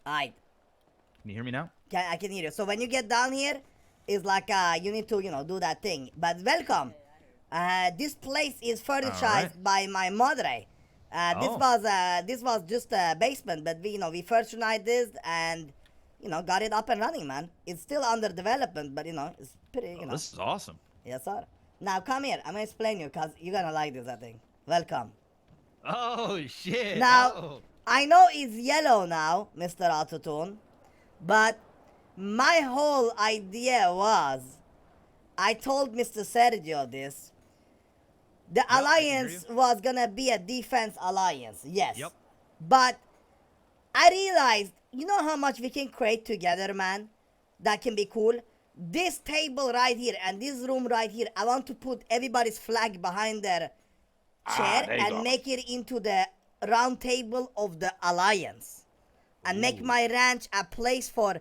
Alright. Can you hear me now? I can hear you. So when you get down here, it's like you need to, do that thing. But welcome. This place is furnished by my madre. This was just a basement, but we furnished this and got it up and running, man. It's still under development, but it's pretty, This is awesome. Yes, sir. Now come here. I'm gonna explain you, cause you're gonna like this, I think. Welcome. Oh shit. Now I know it's yellow now, Mr. Autotune, but my whole idea was, I told Mr. Sergio this. The alliance was gonna be a defense alliance, yes. Yep. But I realized, you know how much we can create together, man? That can be cool. This table right here and this room right here, I want to put everybody's flag behind their chair and make it into the round table of the alliance. And make my ranch a place for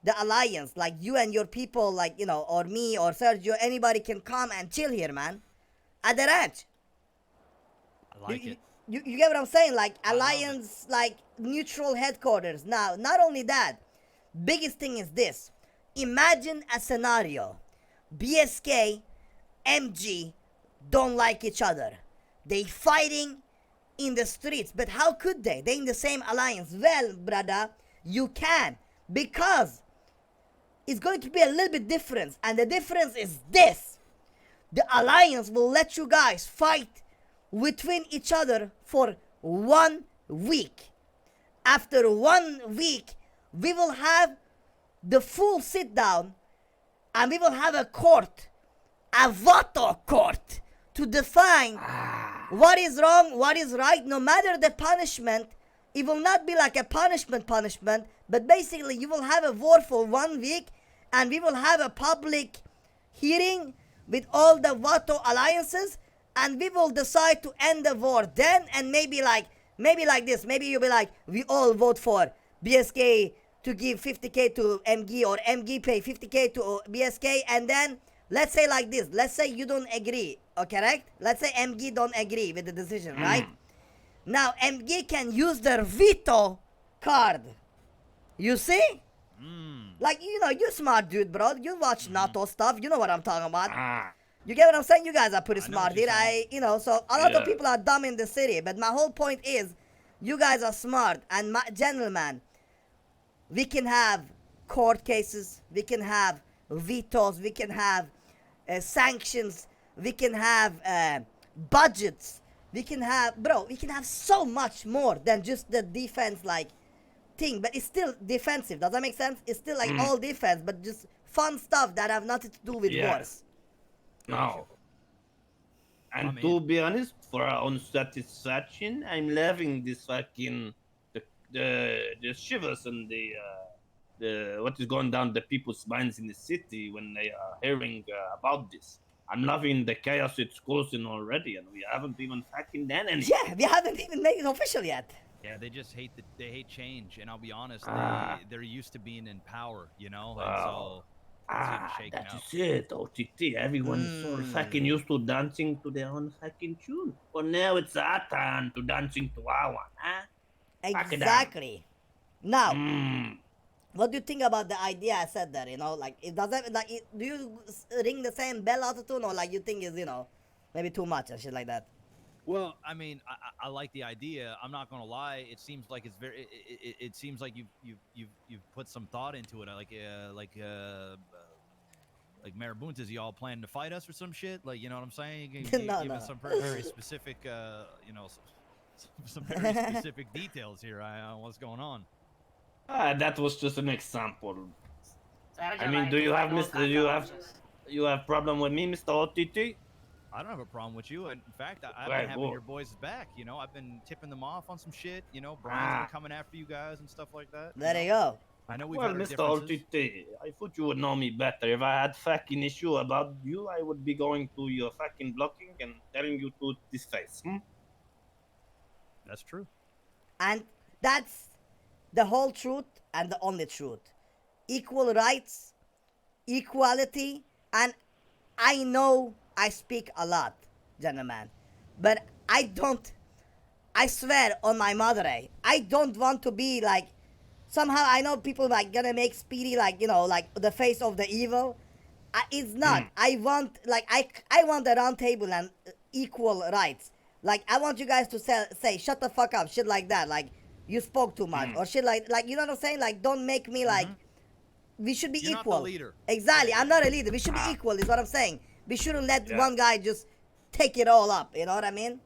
the alliance. Like you and your people, like, or me or Sergio, anybody can come and chill here, man. At the ranch. I like it. You get what I'm saying? Like alliance, like neutral headquarters. Now, not only that, biggest thing is this. Imagine a scenario. BSK, MG don't like each other. They fighting in the streets, but how could they? They in the same alliance. Well, brother, you can, because it's going to be a little bit different, and the difference is this. The alliance will let you guys fight between each other for 1 week. After 1 week, we will have the full sit down, and we will have a court, a Vato court, to define what is wrong, what is right. No matter the punishment, it will not be like a punishment, but basically you will have a war for 1 week, and we will have a public hearing with all the Vato alliances, and we will decide to end the war then. And maybe like this, maybe you'll be like, we all vote for BSK to give 50k to MG, or MG pay 50k to BSK, and then let's say like this, let's say you don't agree, correct? Let's say MG don't agree with the decision, right? Now MG can use their veto card. You see? Like, you're smart dude, bro. You watch NATO stuff, you know what I'm talking about. You get what I'm saying? You guys are pretty smart here. So a lot of people are dumb in the city, but my whole point is, you guys are smart, and gentlemen, we can have court cases, we can have vetoes, we can have sanctions, we can have budgets, we can have so much more than just the defense thing. But it's still defensive. Does that make sense? It's still all defense, but just fun stuff that have nothing to do with wars. No. And to be honest, for our own satisfaction, I'm loving this fucking the shivers and the what is going down the people's minds in the city when they are hearing about this. I'm loving the chaos it's causing already, and we haven't even fucking done anything. Yeah, we haven't even made it official yet. Yeah, they just hate they hate change, and I'll be honest, they're used to being in power, and so that is it, OTT. Everyone's so fucking used to dancing to their own fucking tune. But now it's our turn to dancing to our one, huh? Exactly. Now, what do you think about the idea I said there? It doesn't do you ring the same bell Autotune, or you think is maybe too much or shit like that? Well, I mean, I like the idea. I'm not gonna lie. It seems like it's very. It seems like you've put some thought into it. Like Marabunta, is y'all planning to fight us or some shit? You know what I'm saying? Give us some very specific, some very specific details here on what's going on. That was just an example. I mean, do you have problem with me, Mr. OTT? I don't have a problem with you. In fact, I've been having your boys back. I've been tipping them off on some shit. Brian's been coming after you guys and stuff like that. There you go. I know we've had our Mr. differences. OTT, I thought you would know me better. If I had fucking issue about you, I would be going to your fucking blocking and telling you to this face. That's true. And that's the whole truth and the only truth. Equal rights, equality, and I know I speak a lot, gentlemen, but I swear on my mother, I don't want to be somehow I know people like gonna make Speedy like, you know, like the face of the evil. It's not. I want like I want the round table and equal rights. Like I want you guys to say shut the fuck up, shit like that. Like you spoke too much or shit like you know what I'm saying? Like don't make me like we should be You're equal. not the leader. Exactly. I'm not a leader. We should be equal is what I'm saying. We shouldn't let one guy just take it all up. You know what I mean?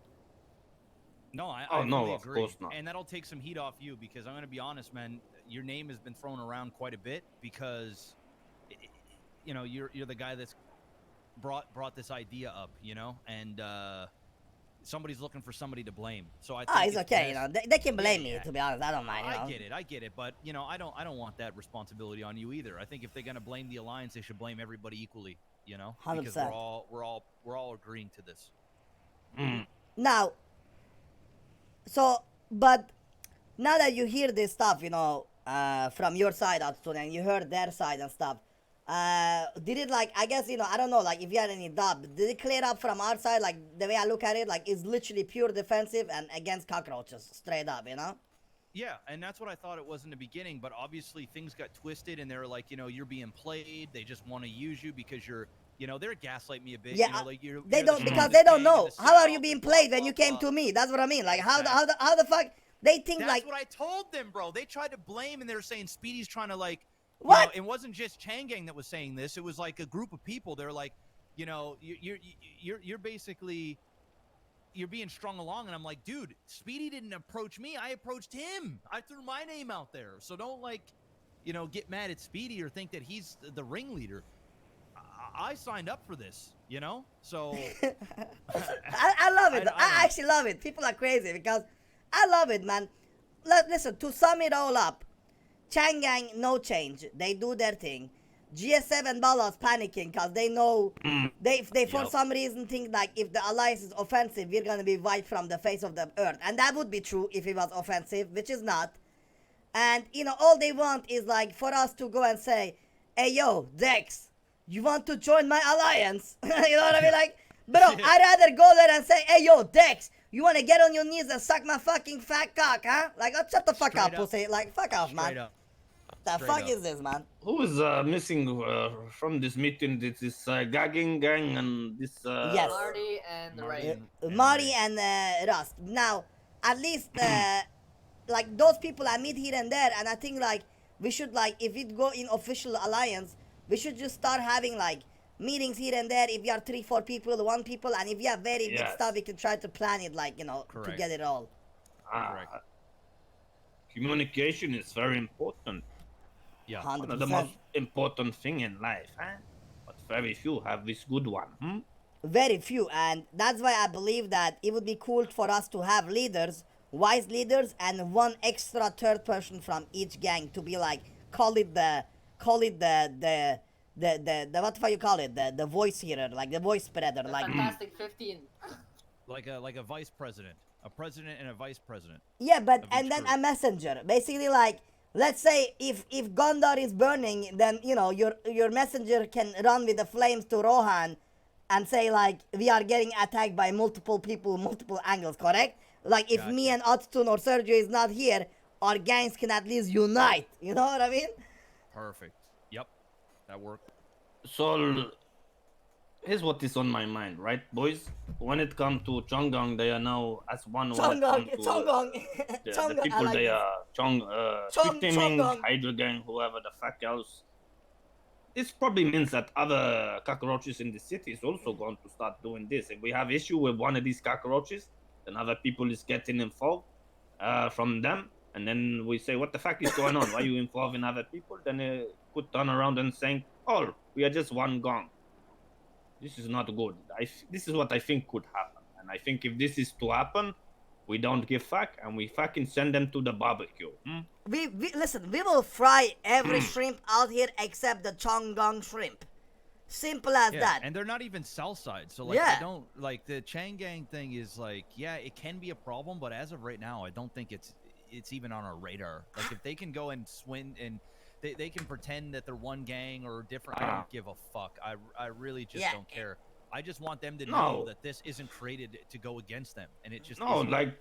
No, I Oh, no, fully of agree. course not. And that'll take some heat off you because I'm going to be honest, man. Your name has been thrown around quite a bit because, you know, you're the guy that's brought this idea up, you know, and somebody's looking for somebody to blame. So I think it's okay. You know, they can blame me. To be honest, I don't mind. You know? I get it, but you know, I don't want that responsibility on you either. I think if they're going to blame the alliance, they should blame everybody equally. You know, 100%. because we're all agreeing to this. Now, so, but now that you hear this stuff, you know, from your side, Arturo, and you heard their side and stuff, did it like, I guess, you know, I don't know, like if you had any doubt, did it clear up from our side? Like the way I look at it, like it's literally pure defensive and against cockroaches, straight up, you know? Yeah, and that's what I thought it was in the beginning, but obviously things got twisted and they were like, you know, you're being played. They just want to use you because you're, you know, they're gaslight me a bit. Yeah, you know, like they you're don't, the because strongest they don't gang in know. the How are South you being and blah, played when blah, you came blah. to me? That's what I mean. Like, how Exactly. the fuck, they think That's like... what I told them, bro. They tried to blame and they were saying Speedy's trying to like, you What? know, it wasn't just Changang that was saying this. It was like a group of people. They're like, you know, you're basically... You're being strung along, and I'm like, dude, Speedy didn't approach me. I approached him. I threw my name out there. So don't, like, you know, get mad at Speedy or think that he's the ringleader. I signed up for this, you know? So... I love it. I actually love it. People are crazy because I love it, man. Listen, to sum it all up, Changang, no change. They do their thing. GS7 Ballas panicking because they know they for some reason think like if the alliance is offensive, we're gonna be wiped from the face of the earth, and that would be true if it was offensive, which is not. And you know, all they want is like for us to go and say, "Hey, yo, Dex, you want to join my alliance?" You know what I mean? Like, bro, I'd rather go there and say, "Hey, yo, Dex, you want to get on your knees and suck my fucking fat cock, huh?" Like, oh, shut the fuck up, pussy. Like, fuck off, man. Straight up. The fuck is this, man? Who is missing from this meeting? This is Gagging Gang and this. Yes. Marty and Ray. Marty and Rust. Now, at least like those people I meet here and there, and I think like we should like if we go in official alliance, we should just start having like meetings here and there. If you are 3-4 people, 1 people, and if you have very big stuff, we can try to plan it like, you know, to get it all. Communication is very important. Yeah, 100%. One of the most important thing in life, huh? But very few have this good one. Very few, and that's why I believe that it would be cool for us to have leaders, wise leaders, and 1 extra third person from each gang to be like, call it the what the fuck you call it, the voice hearer, like the voice spreader, The like Fantastic 15. like a vice president, a president and a vice president. yeah, but of and each then group. a messenger, basically like. Let's say if Gondar is burning, then you know your messenger can run with the flames to Rohan, and say like we are getting attacked by multiple people, multiple angles. Correct? Like if me and Atsun or Sergio is not here, our gangs can at least unite. You know what I mean? Perfect. Yep, that worked. So here's what is on my mind, right, boys? When it comes to Chonggang, they are now as one. Chonggang. The people like they this. are victiming, Hydra Gang, whoever the fuck else. This probably means that other cockroaches in the city is also going to start doing this. If we have issue with one of these cockroaches, then other people is getting involved from them, and then we say, what the fuck is going on? Why are you involving other people? Then they could turn around and saying, oh, we are just one gang. This is not good. This is what I think could happen. And I think if this is to happen, we don't give fuck and we fucking send them to the barbecue. We listen, we will fry every shrimp out here except the Chonggang shrimp. Simple as that. And they're not even south side, so like I don't like the Changang thing is like, yeah, it can be a problem, but as of right now, I don't think it's even on our radar. Like if they can go and swing and they can pretend that they're one gang or different. I don't give a fuck. I really just don't care. I just want them to know that this isn't created to go against them, and it just no, isn't. like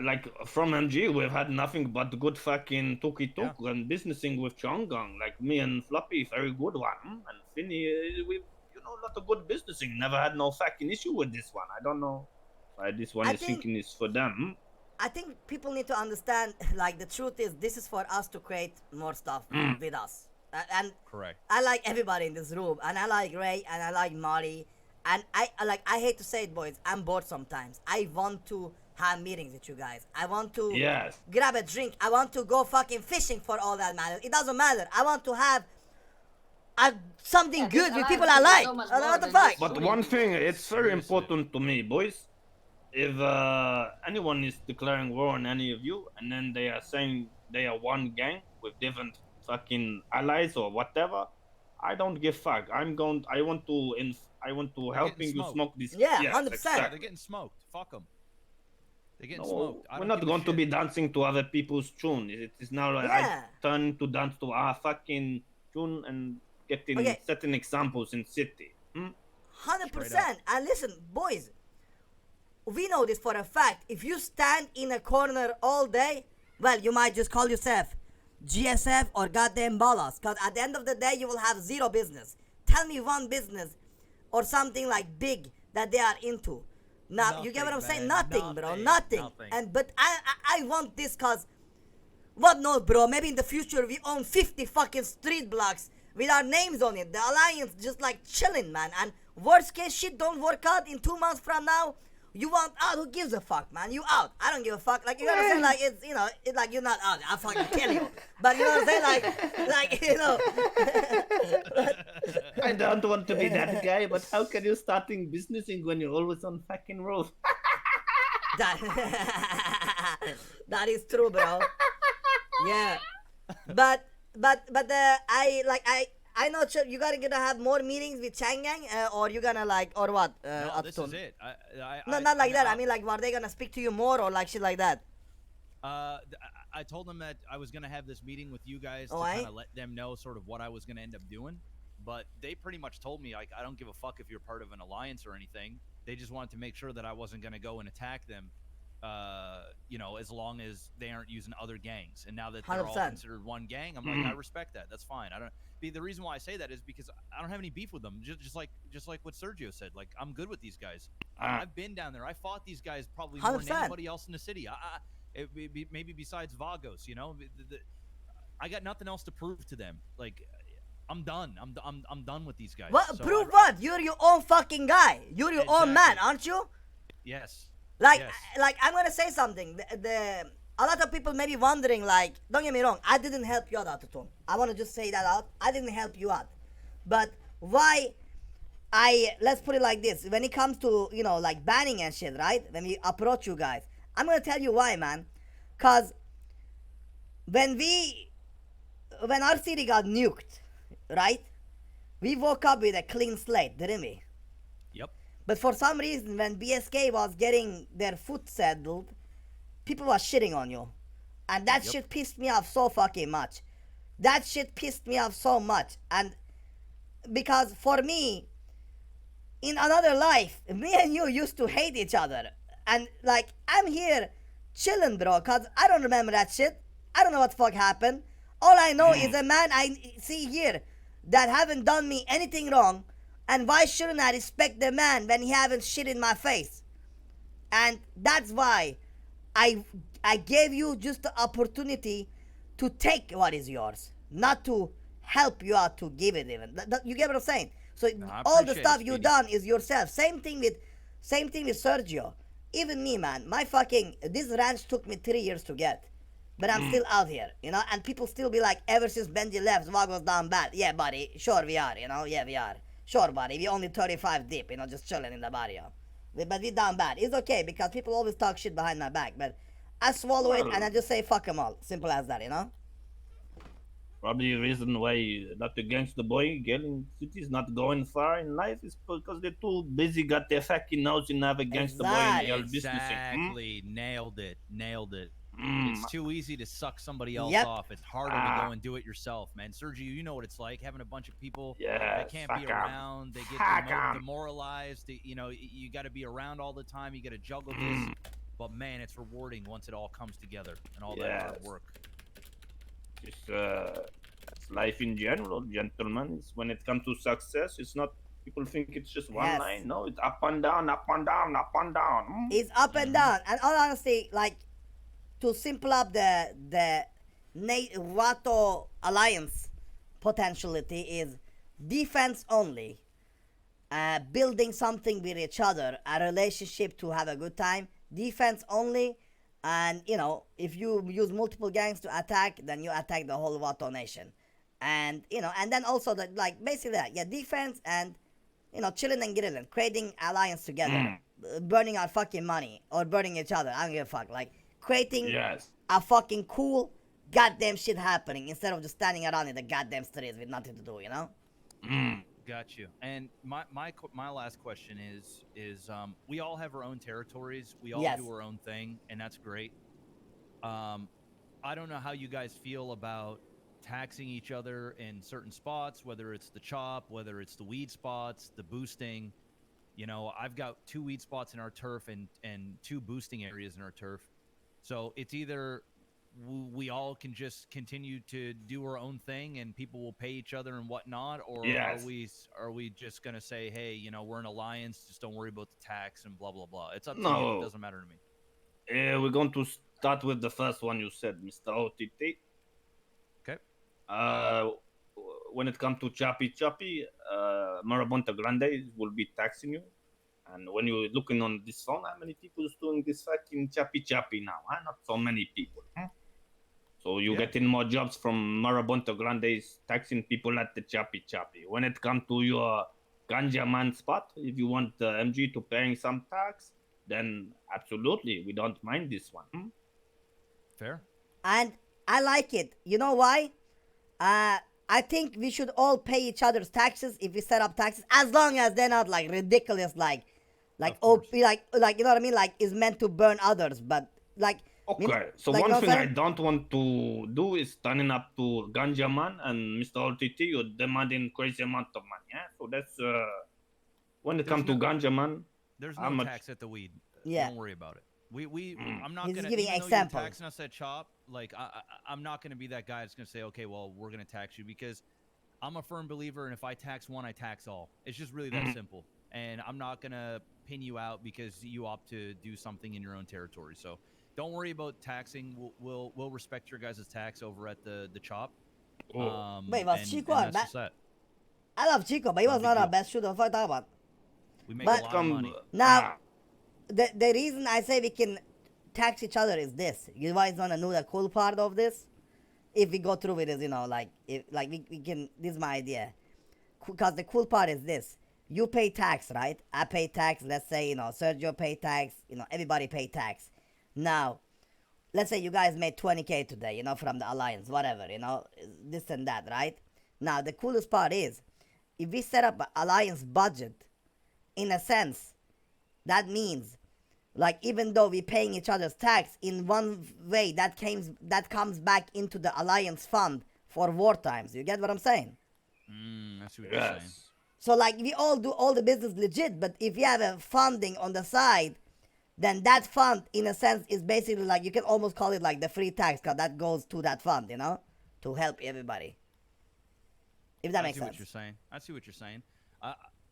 like from MG, we've had nothing but good fucking tuk and businessing with Chonggang. Like me and Floppy, very good one, and Finny, we a lot of good businessing. Never had no fucking issue with this one. I don't know why this one is thinking is for them. I think people need to understand, like, the truth is, this is for us to create more stuff with us. And Correct. I like everybody in this room, and I like Ray, and I like Marty, and I hate to say it, boys, I'm bored sometimes. I want to have meetings with you guys. I want to grab a drink. I want to go fucking fishing for all that matter. It doesn't matter. I want to have something good with people I like. What the fuck? But one thing, it's very important to me, boys. If anyone is declaring war on any of you, and then they are saying they are one gang with different fucking allies or whatever, I don't give fuck. I want to helping you smoke this. Yeah, 100%. Exactly. They're getting smoked. Fuck them. They're getting smoked. We're not going to be dancing to other people's tune. It is now like I turn to dance to our fucking tune and getting setting examples in city. 100%. And listen, boys, we know this for a fact. If you stand in a corner all day, well, you might just call yourself GSF or goddamn ballas, because at the end of the day, you will have zero business. Tell me one business or something like big that they are into. Now, nothing, you get what I'm saying? man. Nothing, bro. Nothing. But I want this because, what knows, bro? Maybe in the future we own 50 fucking street blocks with our names on it. The alliance just like chilling, man. And worst case shit don't work out in 2 months from now. You want out? Who gives a fuck, man? You out? I don't give a fuck. Like, you know what I'm saying? Like, it's, it's like you're not out. I'll fucking kill you. But you know what I'm saying? I don't want to be that guy, but how can you starting businessing when you're always on fucking road? That is true, bro. Yeah. But I know you gonna have more meetings with Changgang, or you gonna or what? No, this is it. Not like that. I mean, like, are they gonna speak to you more or like shit like that? I told them that I was gonna have this meeting with you guys to kind of let them know sort of what I was gonna end up doing, but they pretty much told me, like, I don't give a fuck if you're part of an alliance or anything. They just wanted to make sure that I wasn't gonna go and attack them, as long as they aren't using other gangs. And now that they're 100%. all considered one gang, I'm like, I respect that. That's fine. The reason why I say that is because I don't have any beef with them. Just like what Sergio said. Like, I'm good with these guys. I've been down there. I fought these guys probably more than anybody else in the city. Maybe besides Vagos, I got nothing else to prove to them. Like, I'm done. I'm done with these guys. What? So prove what? You're your own fucking guy. You're your own man, aren't you? Yes. Like I'm gonna say something. A lot of people may be wondering, like, don't get me wrong, I didn't help you out, Arturo. I want to just say that out. I didn't help you out. But why let's put it like this. When it comes to, like banning and shit, right? When we approach you guys, I'm going to tell you why, man. Because when our city got nuked, right? We woke up with a clean slate, didn't we? Yep. But for some reason, when BSK was getting their foot settled, people were shitting on you. And that shit pissed me off so fucking much. That shit pissed me off so much. And because for me, in another life, me and you used to hate each other. And like, I'm here chilling, bro, because I don't remember that shit. I don't know what the fuck happened. All I know is a man I see here that haven't done me anything wrong. And why shouldn't I respect the man when he haven't shit in my face? And that's why I gave you just the opportunity to take what is yours, not to help you out to give it even. You get what I'm saying? So all the stuff you done is yourself. Same thing with Sergio. Even me, man. This ranch took me 3 years to get, but I'm still out here, And people still be like, ever since Benji left, VAGOS down bad. Yeah, buddy. Sure we are, Yeah, we are. Sure, buddy. We only 35 deep, just chilling in the barrio. But we down bad. It's okay because people always talk shit behind my back. But I swallow it and I just say fuck them all. Simple as that, Probably the reason why that against the boy getting cities not going far in life is because they're too busy, got their fucking nose in have against the boy and your business. Exactly. Nailed it. It's too easy to suck somebody else off. It's harder to go and do it yourself, man. Sergio, you know what it's like having a bunch of people that can't be around. They get demoralized. You got to be around all the time. You got to juggle this. but man, it's rewarding once it all comes together and all that hard Yes. work. It's life in general, gentlemen. It's when it comes to success, it's not. People think it's just one Yes. line. No, it's up and down, up and down, up and down. It's up and down. And all honesty, like, to simple up the Vato alliance potentiality is defense only, building something with each other, a relationship to have a good time, defense only, and you know, if you use multiple gangs to attack, then you attack the whole Vato nation, and you know, and then also the, like, basically that, yeah, defense and, you know, chilling and grilling, creating alliance together, burning our fucking money or burning each other. I don't give a fuck. Like, creating Yes. a fucking cool goddamn shit happening instead of just standing around in the goddamn streets with nothing to do, you know? Got you. And my last question is we all have our own territories. We all Yes. do our own thing, and that's great. I don't know how you guys feel about taxing each other in certain spots, whether it's the chop, whether it's the weed spots, the boosting. You know, I've got 2 weed spots in our turf and 2 boosting areas in our turf. So it's either we all can just continue to do our own thing and people will pay each other and whatnot, or Yes. are we just gonna say, hey, you know, we're an alliance, just don't worry about the tax and blah blah blah. It's up to you. No. It doesn't matter to me. We're going to start with the first one you said, Mr. OTT. Okay. When it comes to Choppy, Marabonta Grande will be taxing you. And when you're looking on this phone, how many people is doing this fucking Choppy now? Huh? Not so many people. Huh? So you're Yeah. getting more jobs from Marabonta Grande's taxing people at the Choppy. When it comes to your Ganja Man spot, if you want the MG to paying some tax, then absolutely, we don't mind this one. Fair. And I like it. You know why? I think we should all pay each other's taxes if we set up taxes, as long as they're not like ridiculous, like Of course. OP, like you know what I mean, like is meant to burn others, but like. Okay, so like, one no thing I offense- don't want to do is standing up to Ganja Man and Mr. OTT, you're demanding crazy amount of money. Yeah, so that's when it There's comes to no- Ganja Man. There's How no much- tax at the weed. Yeah. Don't worry about it. I'm not He's gonna giving even though examples. you're taxing us at chop. Like I'm not gonna be that guy that's gonna say, okay, well, we're gonna tax you, because I'm a firm believer, and if I tax one, I tax all. It's just really that simple. And I'm not gonna pin you out because you opt to do something in your own territory. So don't worry about taxing. We'll respect your guys' tax over at the chop. Wait, was Chico and our that's ba- just that. I love Chico, but he was big not our deal. best shooter. What talk about? We make But- a lot of money. Now, the reason I say we can tax each other is this. You guys wanna know the cool part of this? If we go through with this, you know, like if like we can. This is my idea. Because the cool part is this: you pay tax, right? I pay tax. Let's say, you know, Sergio pay tax. You know, everybody pay tax. Now, let's say you guys made 20K today, you know, from the alliance, whatever, you know, this and that, right? Now, the coolest part is, if we set up an alliance budget, in a sense, that means, like, even though we're paying each other's tax, in one way, that comes back into the alliance fund for war times. You get what I'm saying? I see what you're saying. Yes. So, like, we all do all the business legit, but if you have a funding on the side, then that fund, in a sense, is basically like, you can almost call it like the free tax, because that goes to that fund, you know, to help everybody. If that I makes see sense. what you're saying. I see what you're saying.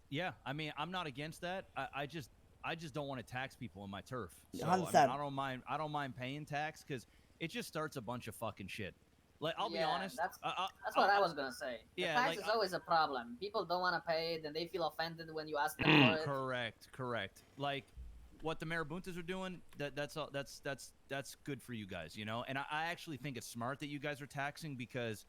Yeah, I mean, I'm not against that. I just don't want to tax people on my turf. So I, mean, 100%. I don't mind paying tax, because it just starts a bunch of fucking shit. Like, I'll be Yeah, honest. That's what I was gonna say. The Yeah, tax like, is always a problem. People don't want to pay it, and they feel offended when you ask them for it. Correct. Like what the Marabuntas are doing, that's good for you guys, you know. And I actually think it's smart that you guys are taxing, because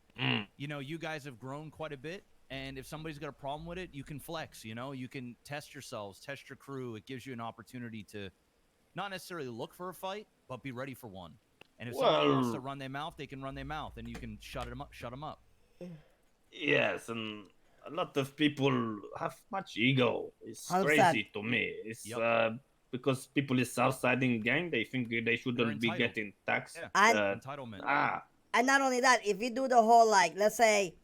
you know, you guys have grown quite a bit, and if somebody's got a problem with it, you can flex, you know, you can test yourselves, test your crew. It gives you an opportunity to not necessarily look for a fight, but be ready for one. And if somebody wants to run their mouth, they can run their mouth, and you can shut them up. Yes, and a lot of people have much ego. It's 100%. crazy to me. It's Yep. because people is Southsiding gang, they think they shouldn't be entitled. getting taxed. Yeah. And Entitlement. And not only that, if we do the whole, like, let's say,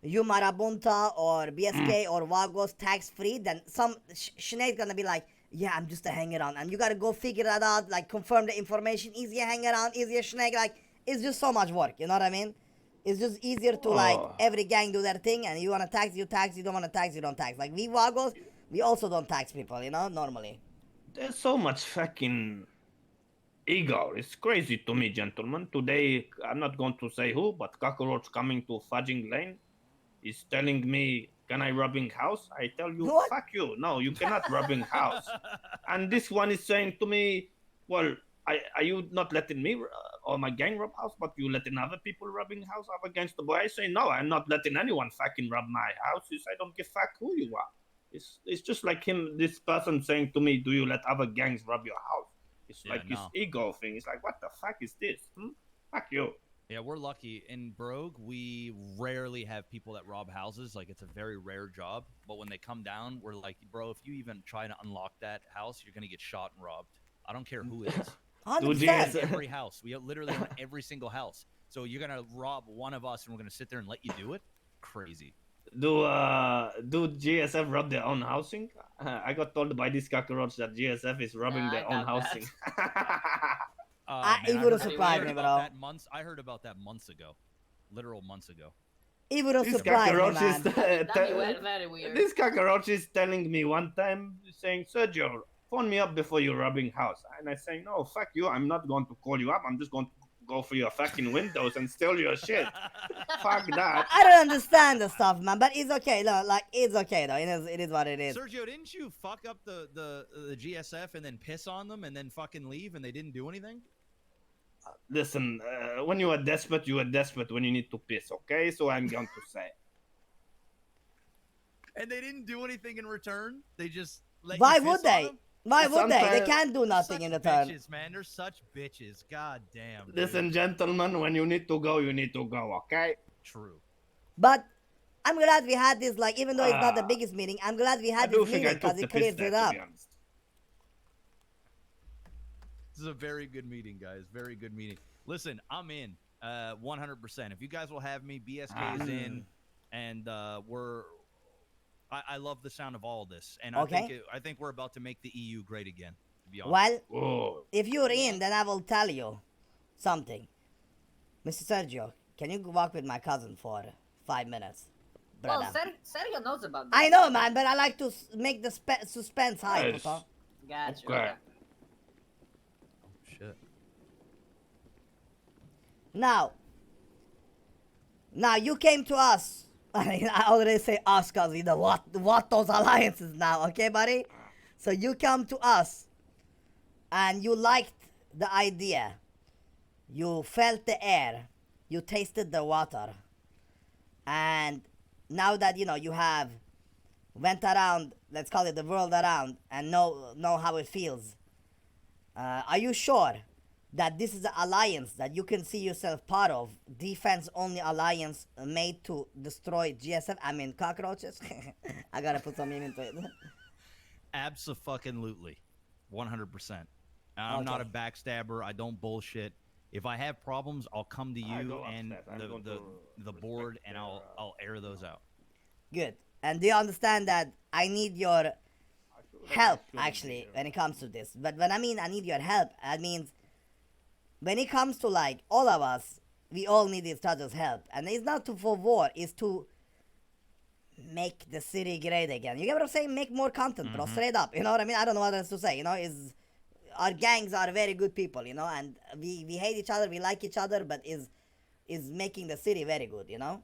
you Marabunta or BSK or Vagos tax free, then some Sinead's gonna be like, yeah, I'm just a hang around, and you gotta go figure that out, like confirm the information, easier hang around, easier snag, like it's just so much work, you know what I mean? It's just easier to like Oh. every gang do their thing, and you wanna tax, you tax, you don't wanna tax, you don't tax. Like we Vagos, we also don't tax people, you know, normally. There's so much fucking ego. It's crazy to me, gentlemen. Today, I'm not going to say who, but cockroach coming to fudging lane is telling me, "Can I robbing house?" I tell you, What? "Fuck you! No, you cannot robbing house." And this one is saying to me, "Well, are you not letting me or my gang rob house, but you letting other people robbing house up against the boy?" I say, "No, I'm not letting anyone fucking rob my house. I don't give fuck who you are." It's just like him, this person saying to me, "Do you let other gangs rob your house?" It's Yeah, like his no. ego thing. It's like, what the fuck is this? Fuck you. Yeah, we're lucky. In Brogue, we rarely have people that rob houses. Like, it's a very rare job. But when they come down, we're like, bro, if you even try to unlock that house, you're going to get shot and robbed. I don't care who it is. 100%. Every house. We literally own every single house. So you're going to rob one of us and we're going to sit there and let you do it? Crazy. Do GSF rob their own housing? I got told by this cockroach that GSF is robbing Yeah, their I own got that. housing. It wouldn't surprise me, bro. I heard about that months ago. Literal months ago. It wouldn't This surprise me, cockroach is man. That'd be very weird. this cockroach is telling me one time, saying, "Sergio, phone me up before you're robbing house." And I say, "No, fuck you. I'm not going to call you up. I'm just going to go through your fucking windows and steal your shit." Fuck that. I don't understand the stuff, man, but it's okay. No, like it's okay though. It is what it is. Sergio, didn't you fuck up the GSF and then piss on them and then fucking leave and they didn't do anything? Listen, when you are desperate when you need to piss, okay? So I'm going to say. And they didn't do anything in return? They just let Why you piss would on they? them? Why would they? They Sometimes- can't do They're nothing such in return. bitches, man. They're such bitches. God damn. Dude. Listen, gentlemen, when you need to go, you need to go, okay? True. But I'm glad we had this. Like, even though it's not the Ah. biggest meeting, I'm glad we I had do this think meeting I took because the it piss clears there, it to up. be honest. This is a very good meeting, guys. Very good meeting. Listen, I'm in 100%. If you guys will have me, BSK is in, and I love the sound of all of this, and Okay. I think we're about to make the EU great again. To be honest. Well, Whoa. if you're in, then I will tell you something. Mr. Sergio, can you walk with my cousin for 5 minutes? Well, Brother. Sergio knows about this. I know, man, but I like to make the suspense high, Nice. puto. Gotcha. Okay. Shit. Now, you came to us. I mean, I already say us because you know what those alliances now, okay, buddy? So you come to us, and you liked the idea. You felt the air. You tasted the water. And now that, you know, you have went around, let's call it the world around, and know how it feels, are you sure that this is an alliance that you can see yourself part of, defense-only alliance made to destroy GSF, I mean cockroaches? I gotta put some name into it. Abso-fucking-lutely. 100%. I'm not a backstabber. I don't bullshit. If I have problems, I'll come to I you go and upstairs. I'm going the to board, respect and their, I'll air those out. Good. And do you understand that I need your I feel like I help, shouldn't actually, be here. when it comes to this? But when I mean I need your help, I means when it comes to, like, all of us, we all need each other's help. And it's not for war, it's to make the city great again. You get what I'm saying? Make more content, bro. Straight up. You know what I mean? I don't know what else to say. You know, our gangs are very good people, you know, and we hate each other, we like each other, but is making the city very good, you know?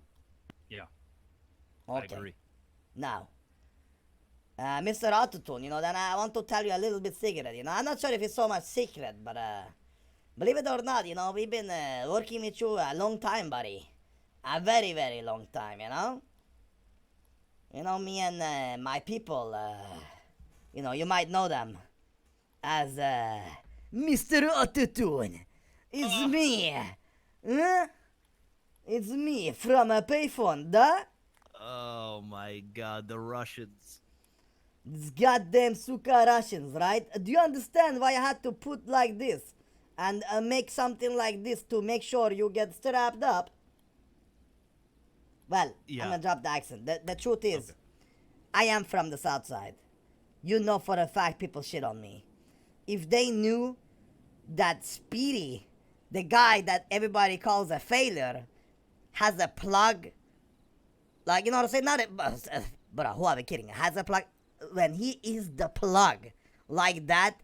Yeah. Okay. I agree. Now, Mr. Autotune, you know, then I want to tell you a little bit secret, you know. I'm not sure if it's so much secret, but believe it or not, you know, we've been working with you a long time, buddy. A very, very long time, you know? You know, me and my people, you know, you might know them as Mr. Autotune. It's me. Huh? It's me from a payphone, duh? Oh my god, the Russians. These goddamn suka Russians, right? Do you understand why I had to put like this? And make something like this to make sure you get strapped up? Well, Yeah. I'm gonna drop the accent. The truth is, Okay. I am from the south side. you know for a fact people shit on me. If they knew that Speedy, the guy that everybody calls a failure, has a plug, like, you know what I'm saying? Not a, but who are we kidding? Has a plug, when he is the plug, like that,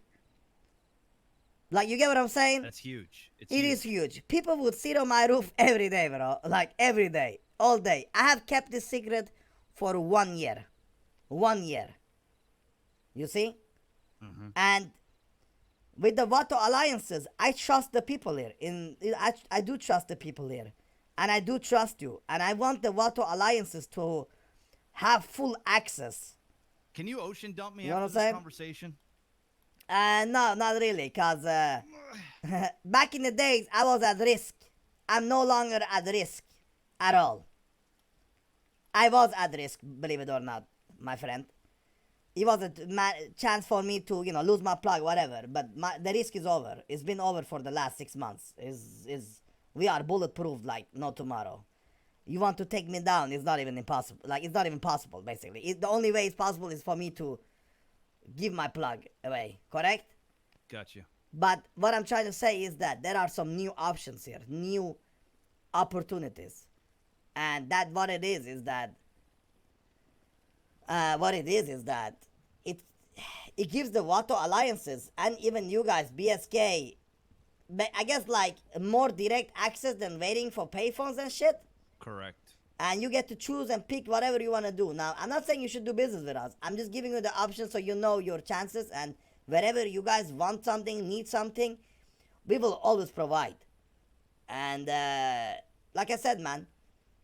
like, you get what I'm saying? That's huge. It is huge. People would sit on my roof every day, bro. Like, every day. All day. I have kept this secret for 1 year. 1 year. You see? Mm-hmm. And with the Vato alliances, I trust the people here. I do trust the people here. And I do trust you. And I want the Vato alliances to have full access. Can you ocean dump me You know after what I'm this saying? conversation? No, not really, because back in the days, I was at risk. I'm no longer at risk at all. I was at risk, believe it or not, my friend. It was a chance for me to, you know, lose my plug, whatever. But the risk is over. It's been over for the last 6 months. We are bulletproof like no tomorrow. You want to take me down, it's not even impossible. Like, it's not even possible, basically. The only way it's possible is for me to give my plug away, correct? Got you. But what I'm trying to say is that there are some new options here, new opportunities. And that what it is that it gives the Vato alliances and even you guys, BSK, I guess, like, more direct access than waiting for payphones and shit. Correct. And you get to choose and pick whatever you want to do. Now, I'm not saying you should do business with us. I'm just giving you the option so you know your chances. And wherever you guys want something, need something, we will always provide. And like I said, man,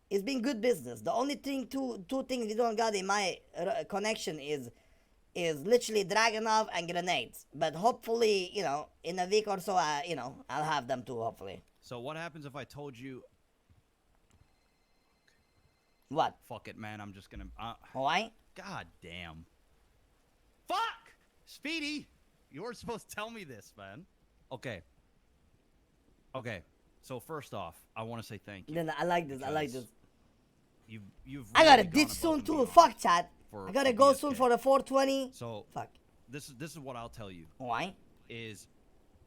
it's been good business. The only thing, two things we don't got in my connection is literally Dragonov and grenades. But hopefully, you know, in a week or so, you know, I'll have them too, hopefully. So what happens if I told you... What? Fuck it, man. I'm just gonna... Why? God damn. Fuck! Speedy! You were supposed to tell me this, man. Okay. Okay. So first off, I want to say thank you. Then I like this. I like this. You've I gotta really ditch gone soon above and too. beyond Fuck, chat. for I gotta a go BSK. soon for the 420. So Fuck. this is what I'll tell you. Why? Is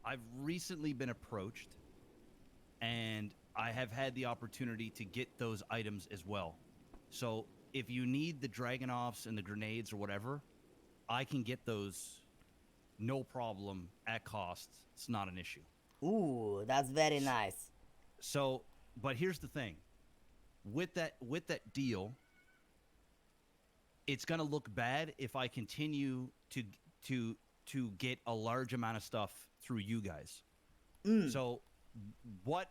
I've recently been approached, and I have had the opportunity to get those items as well. So if you need the Dragonovs and the grenades or whatever, I can get those no problem at cost. It's not an issue. Ooh, that's very nice. So, but here's the thing. With that deal, it's gonna look bad if I continue to get a large amount of stuff through you guys. So what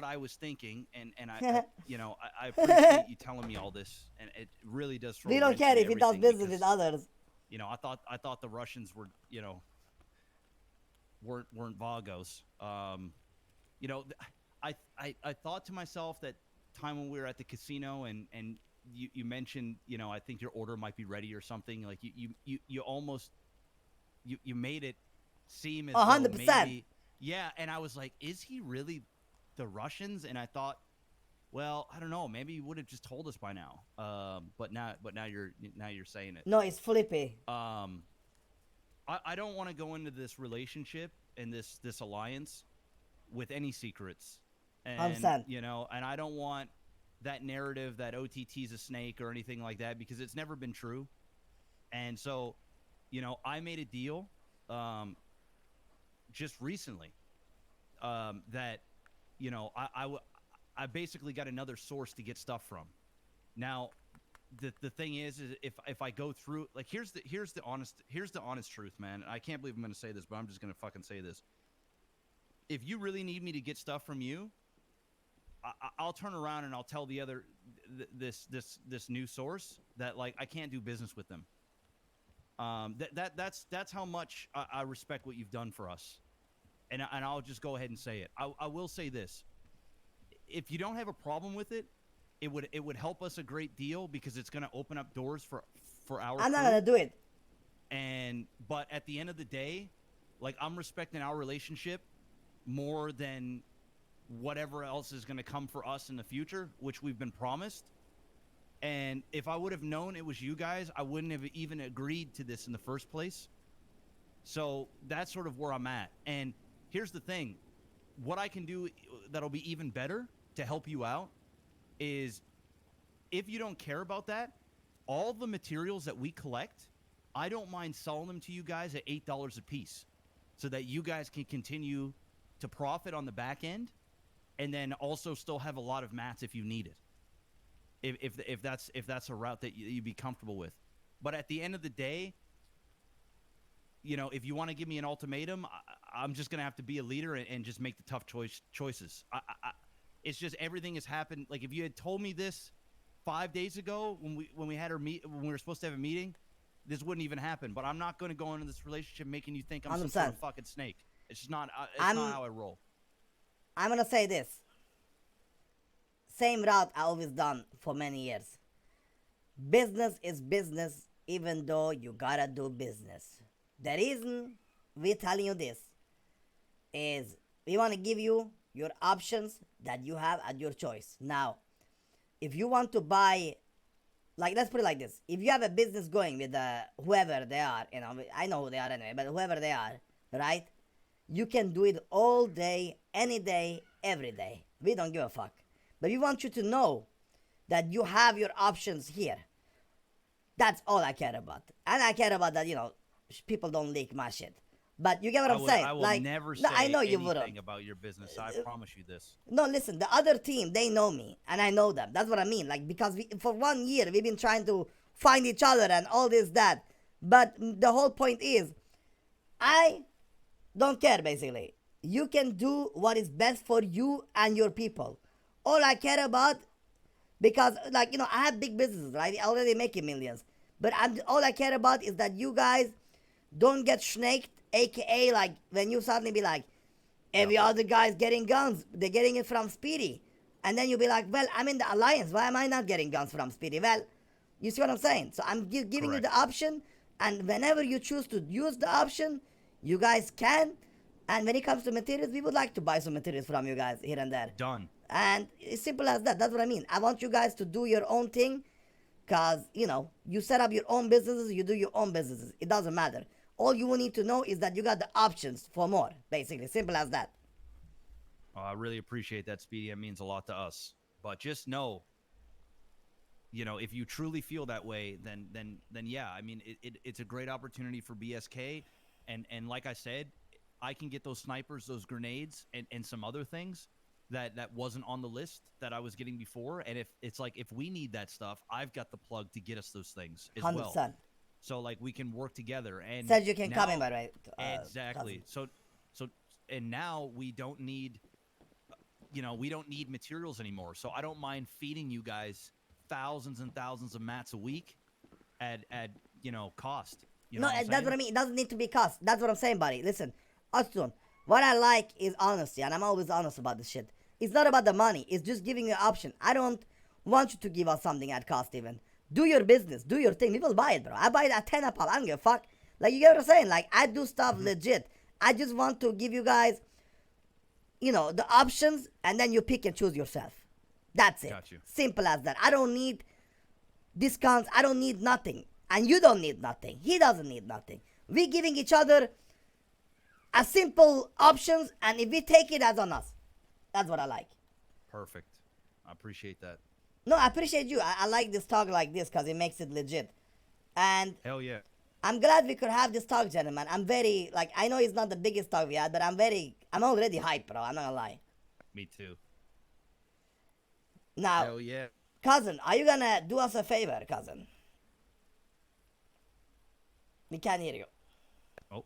I was thinking, and I you know, I appreciate you telling me all this, and it really does. We don't care if he does business with others. You know, I thought the Russians were, you know, weren't Vagos. You know, I thought to myself that time when we were at the casino and you mentioned, you know, I think your order might be ready or something. Like you almost you made it seem as 100%. maybe, yeah. And I was like, is he really the Russians? And I thought, well, I don't know. Maybe you would have just told us by now. But now you're saying it. No, it's Felipe. I don't want to go into this relationship and this alliance with any secrets. And you know, and I don't want that narrative that OTT's a snake or anything like that, because it's never been true. And so, you know, I made a deal just recently that, you know, I basically got another source to get stuff from. Now, the thing is if I go through, like, here's the honest truth, man. I can't believe I'm gonna say this, but I'm just gonna fucking say this. If you really need me to get stuff from you, I'll turn around and I'll tell the other this new source that, like, I can't do business with them. That's how much I respect what you've done for us, and I'll just go ahead and say it. I will say this: if you don't have a problem with it, it would help us a great deal, because it's going to open up doors for our. I'm not gonna do it. But at the end of the day, like, I'm respecting our relationship more than whatever else is going to come for us in the future, which we've been promised. And if I would have known it was you guys, I wouldn't have even agreed to this in the first place. So that's sort of where I'm at. And here's the thing. What I can do that'll be even better to help you out is, if you don't care about that, all the materials that we collect, I don't mind selling them to you guys at $8 a piece so that you guys can continue to profit on the back end and then also still have a lot of mats if you need it. If that's a route that you'd be comfortable with. But at the end of the day, you know, if you want to give me an ultimatum, I'm just going to have to be a leader and just make the tough choices. It's just everything has happened. Like, if you had told me this 5 days ago when we had when we were supposed to have a meeting, this wouldn't even happen. But I'm not going to go into this relationship making you think I'm some sort of fucking snake. It's just not. It's not how I roll. I'm gonna say this. Same route I always done for many years. Business is business, even though you gotta do business. The reason we're telling you this is we want to give you your options that you have at your choice. Now, if you want to buy, like, let's put it like this. If you have a business going with whoever they are, you know, I know who they are anyway, but whoever they are, right? You can do it all day, any day, every day. We don't give a fuck. But we want you to know that you have your options here. That's all I care about. And I care about that, you know, people don't leak my shit. But you get what I'm saying? I will like, never say I know you anything wouldn't about your business. I promise you this. No, listen, the other team, they know me, and I know them. That's what I mean. Like, because for 1 year, we've been trying to find each other and all this, that. But the whole point is, I don't care, basically. You can do what is best for you and your people. All I care about, because, like, you know, I have big businesses, right? I already making millions. But all I care about is that you guys don't get snaked, aka, like, when you suddenly be like, every other guy's getting guns, they're getting it from Speedy. And then you'll be like, well, I'm in the alliance, why am I not getting guns from Speedy? Well, you see what I'm saying? So I'm giving you the option, and whenever you choose to use the option, you guys can. And when it comes to materials, we would like to buy some materials from you guys here and there. Done. And it's simple as that. That's what I mean. I want you guys to do your own thing, because, you know, you set up your own businesses, you do your own businesses. It doesn't matter. All you will need to know is that you got the options for more, basically. Simple as that. Oh, I really appreciate that, Speedy. That means a lot to us. But just know, you know, if you truly feel that way, then yeah, I mean, it's a great opportunity for BSK. And like I said, I can get those snipers, those grenades, and some other things that wasn't on the list that I was getting before. And if it's like, if we need that stuff, I've got the plug to get us those things as 100%. Well. So, like, we can work together. And said you can come in, by the way. Exactly. So, and now we don't need, you know, we don't need materials anymore. So I don't mind feeding you guys thousands and thousands of mats a week at you know, cost. You know that's what I mean. It doesn't need to be cost. That's what I'm saying, buddy. Listen, Austin, what I like is honesty, and I'm always honest about this shit. It's not about the money. It's just giving you an option. I don't want you to give us something at cost even. Do your business. Do your thing. People buy it, bro. I buy it at 10 a pop. I don't give a fuck. Like, you get what I'm saying? Like, I do stuff legit. I just want to give you guys, you know, the options, and then you pick and choose yourself. That's it. Got you. Simple as that. I don't need discounts. I don't need nothing. And you don't need nothing. He doesn't need nothing. We're giving each other a simple options, and if we take it, that's on us. That's what I like. Perfect. I appreciate that. No, I appreciate you. I like this talk like this because it makes it legit. And hell yeah. I'm glad we could have this talk, gentlemen. I'm very, like, I know it's not the biggest talk we had, but I'm already hyped, bro. I'm not gonna lie. Me too. Now, hell yeah. Cousin, are you gonna do us a favor, cousin? We can't hear you. Oh.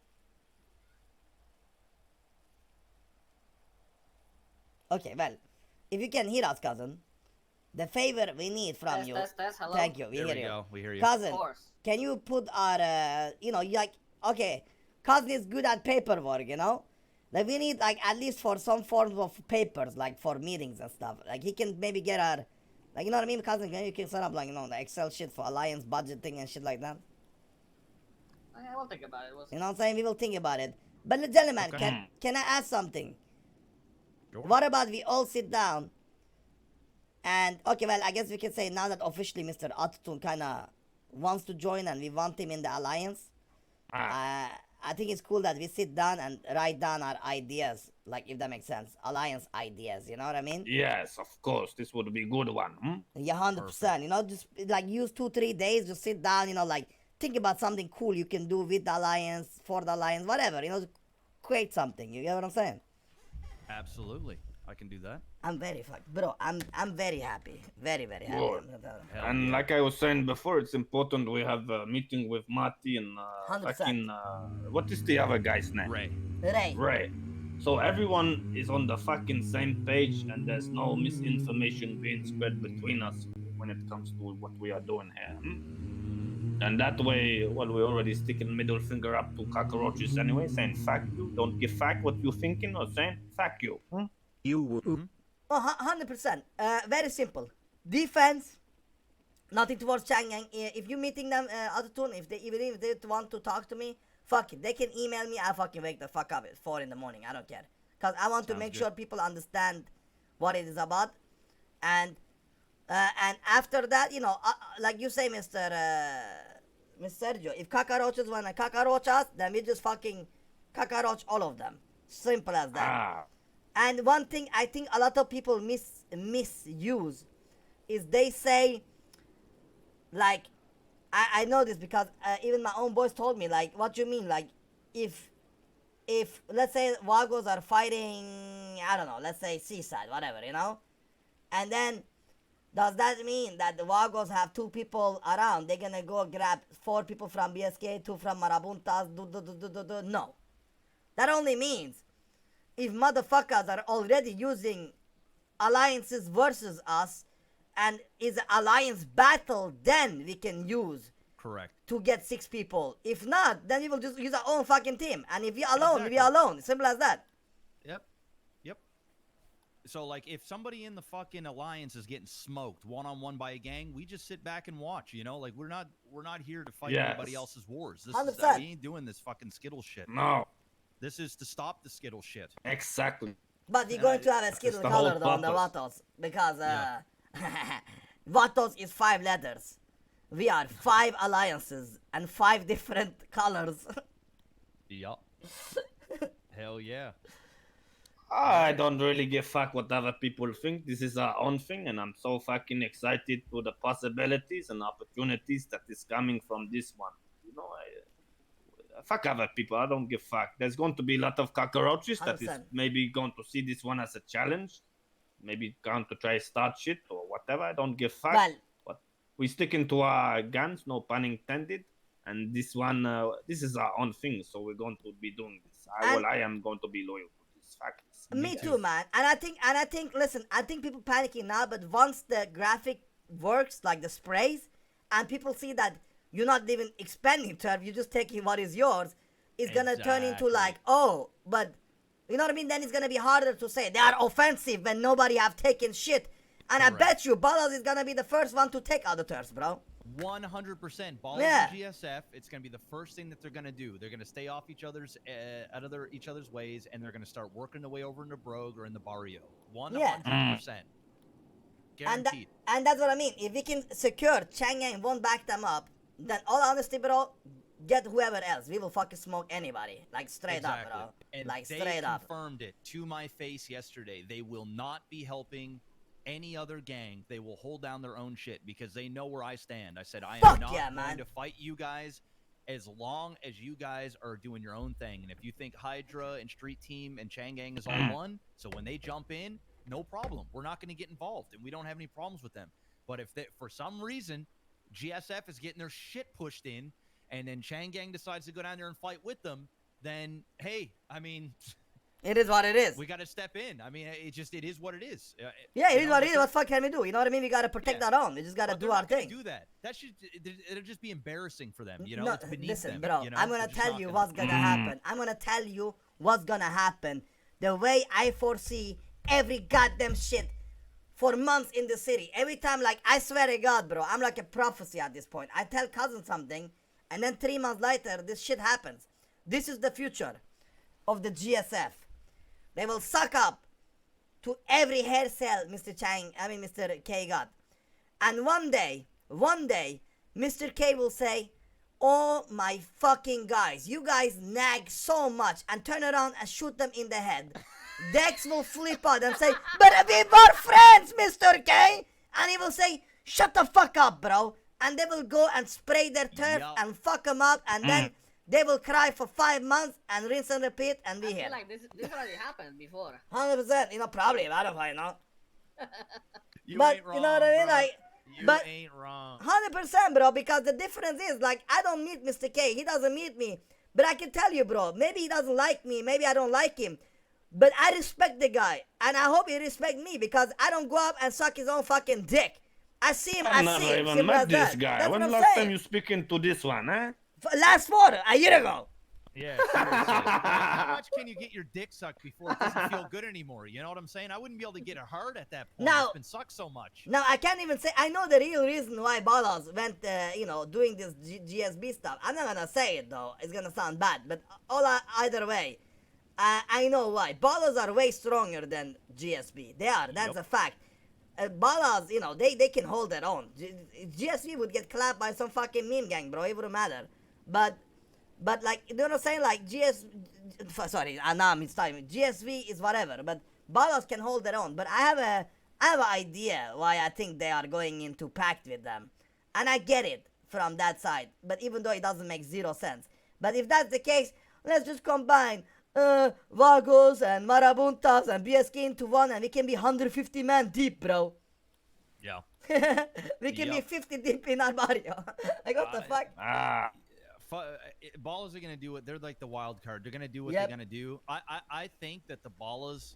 Okay, well, if you can hear us, cousin, the favor we need from you. Hello? Thank you. We there hear we you. Go. We hear you. Cousin, of course. Can you put our, you know, like, okay, cousin is good at paperwork, you know? Like, we need, like, at least for some forms of papers, like, for meetings and stuff. Like, he can maybe get our, like, you know what I mean, cousin? Maybe you can set up, like, you know, the Excel shit for alliance budgeting and shit like that. Okay, we'll think about it. You know what I'm saying? We will think about it. But, gentlemen, Okay. can I ask something? Sure. What about we all sit down And okay, well, I guess we can say now that officially Mr. ARTURO kind of wants to join and we want him in the alliance. I think it's cool that we sit down and write down our ideas, like if that makes sense, alliance ideas. You know what I mean? Yes, of course. This would be a good one. Hmm? Yeah, 100%. You know, just like use 2-3 days, just sit down. You know, like think about something cool you can do with the alliance, for the alliance, whatever. You know, just create something. You get what I'm saying? Absolutely, I can do that. I'm very fucked, bro. I'm very happy, very happy. Good. And like I was saying before, it's important we have a meeting with Marty and 100%. fucking what is the other guy's name? Ray. Ray. So everyone is on the fucking same page and there's no misinformation being spread between us when it comes to what we are doing here. Hmm? And that way, well, we're already sticking middle finger up to cockroaches anyway, saying fuck you, don't give fuck what you're thinking, or saying fuck you. Hmm? Oh, 100%. Very simple. Defense. Nothing towards Changyang. If you're meeting them, ARTURO, even if they want to talk to me, fuck it. They can email me. I'll fucking wake the fuck up at 4 in the morning. I don't care. Because I want to make sure people understand what it is about. And after that, you know, like you say, Mr. Sergio, if cockroaches want to cockroach us, then we just fucking cockroach all of them. Simple as that. And one thing I think a lot of people misuse is they say, like, I know this because even my own boys told me, like, what you mean? Like, if let's say VAGOS are fighting, I don't know, let's say Seaside, whatever, you know? And then, does that mean that the VAGOS have 2 people around? They're gonna go grab 4 people from BSK, 2 from Marabuntas, no. That only means if motherfuckers are already using alliances versus us and is an alliance battle, then we can use to get 6 people. If not, then we will just use our own fucking team. And if we're alone, we're alone. Simple as that. Yep. So, like, if somebody in the fucking alliance is getting smoked one-on-one by a gang, we just sit back and watch, you know? Like, we're not here to fight anybody else's wars. This 100%. is, we ain't doing this fucking Skittle shit. No. This is to stop the Skittle shit. Exactly. But we're going to have a Skittle color though on the Vatos. Because, Vatos is 5 letters. We are 5 alliances and 5 different colors. Yup. Hell yeah. I don't really give a fuck what other people think. This is our own thing, and I'm so fucking excited for the possibilities and opportunities that is coming from this one. You know, fuck other people. I don't give a fuck. There's going to be a lot of cockroaches 100%. that is maybe going to see this one as a challenge. Maybe going to try start shit or whatever. I don't give a fuck. Well, but we sticking to our guns, no pun intended. And this one, this is our own thing, so we're going to be doing this. I am going to be loyal to this. Fuck it. Me too, man. And I think, listen, I think people panicking now, but once the graphic works, like the sprays, and people see that you're not even expanding turf, you're just taking what is yours, it's gonna turn into like, oh, but, you know what I mean? Then it's gonna be harder to say they are offensive when nobody have taken shit. And I bet you Ballas is gonna be the first one to take out the turfs, bro. 100%. Balls and GSF, it's going to be the first thing that they're going to do. They're going to stay off each other's each other's ways, and they're going to start working their way over into Brogue or in the Barrio. 100%. Guaranteed. And that's what I mean. If we can secure Changyang won't back them up, then all honesty, bro, get whoever else. We will fucking smoke anybody. Like, straight up, bro. And like, they straight up. confirmed it to my face yesterday. They will not be helping any other gang. They will hold down their own shit because they know where I stand. I said I am not going to fight you guys as long as you guys are doing your own thing. And if you think Hydra and Street Team and Changang is all one, so when they jump in, no problem. We're not going to get involved, and we don't have any problems with them. But if they, for some reason GSF is getting their shit pushed in, and then Changang decides to go down there and fight with them, then hey, I mean, it is what it is. We got to step in. I mean, it is what it is. Yeah, it is what it is. What the fuck can we do? You know what I mean? We got to protect our own. We just got to do our thing. Do that. That should, it'll just be embarrassing for them. You know, it's beneath listen, them, bro. You know? I'm gonna tell you what's gonna happen. I'm gonna tell you what's gonna happen. The way I foresee every goddamn shit for months in the city. Every time, like, I swear to God, bro, I'm like a prophecy at this point. I tell cousin something, and then 3 months later, this shit happens. This is the future of the GSF. They will suck up to every hair cell Mr. K got. And one day, Mr. K will say, oh my fucking guys, you guys nag so much, and turn around and shoot them in the head. Dex will flip out and say, but we were friends, Mr. K! And he will say, shut the fuck up, bro. And they will go and spray their turf and fuck them up, and then they will cry for 5 months and rinse and repeat, and be I here. feel like this already happened before. 100%, you know, probably, I don't know. You But, ain't wrong, you know what I mean? bro. Like, You but ain't wrong. 100%, bro, because the difference is, like, I don't meet Mr. K, he doesn't meet me. But I can tell you, bro, maybe he doesn't like me, maybe I don't like him. But I respect the guy, and I hope he respect me, because I don't go up and suck his own fucking dick. I see him, I'm I not see him. even Simple met as this that. guy. That's When what I'm last saying. time you speaking to this one, huh? Last quarter, a year ago. Yeah, seriously. How much can you get your dick sucked before it doesn't feel good anymore? You know what I'm saying? I wouldn't be able to get it hard at that point. Now- It's been sucked so much. Now, I can't even say, I know the real reason why Vatos went, doing this GSB stuff. I'm not gonna say it, though. It's gonna sound bad, but either way, I know why. Vatos are way stronger than GSB. They are, that's a fact. Vatos, they can hold their own. GSB would get clapped by some fucking meme gang, bro. It wouldn't matter. But like, you know what I'm saying? Like, now I'm starting. GSV is whatever, but Vatos can hold their own. But I have an idea why I think they are going into pact with them. And I get it from that side. But even though it doesn't make 0 sense. But if that's the case, let's just combine Vagos and Marabuntas and BSK into one, and we can be 150 men deep, bro. Yeah. We can be 50 deep in our barrio. Like, what the fuck? Ballers are gonna do it. They're like the wild card. They're gonna do what Yep. they're gonna do. I think that the Ballers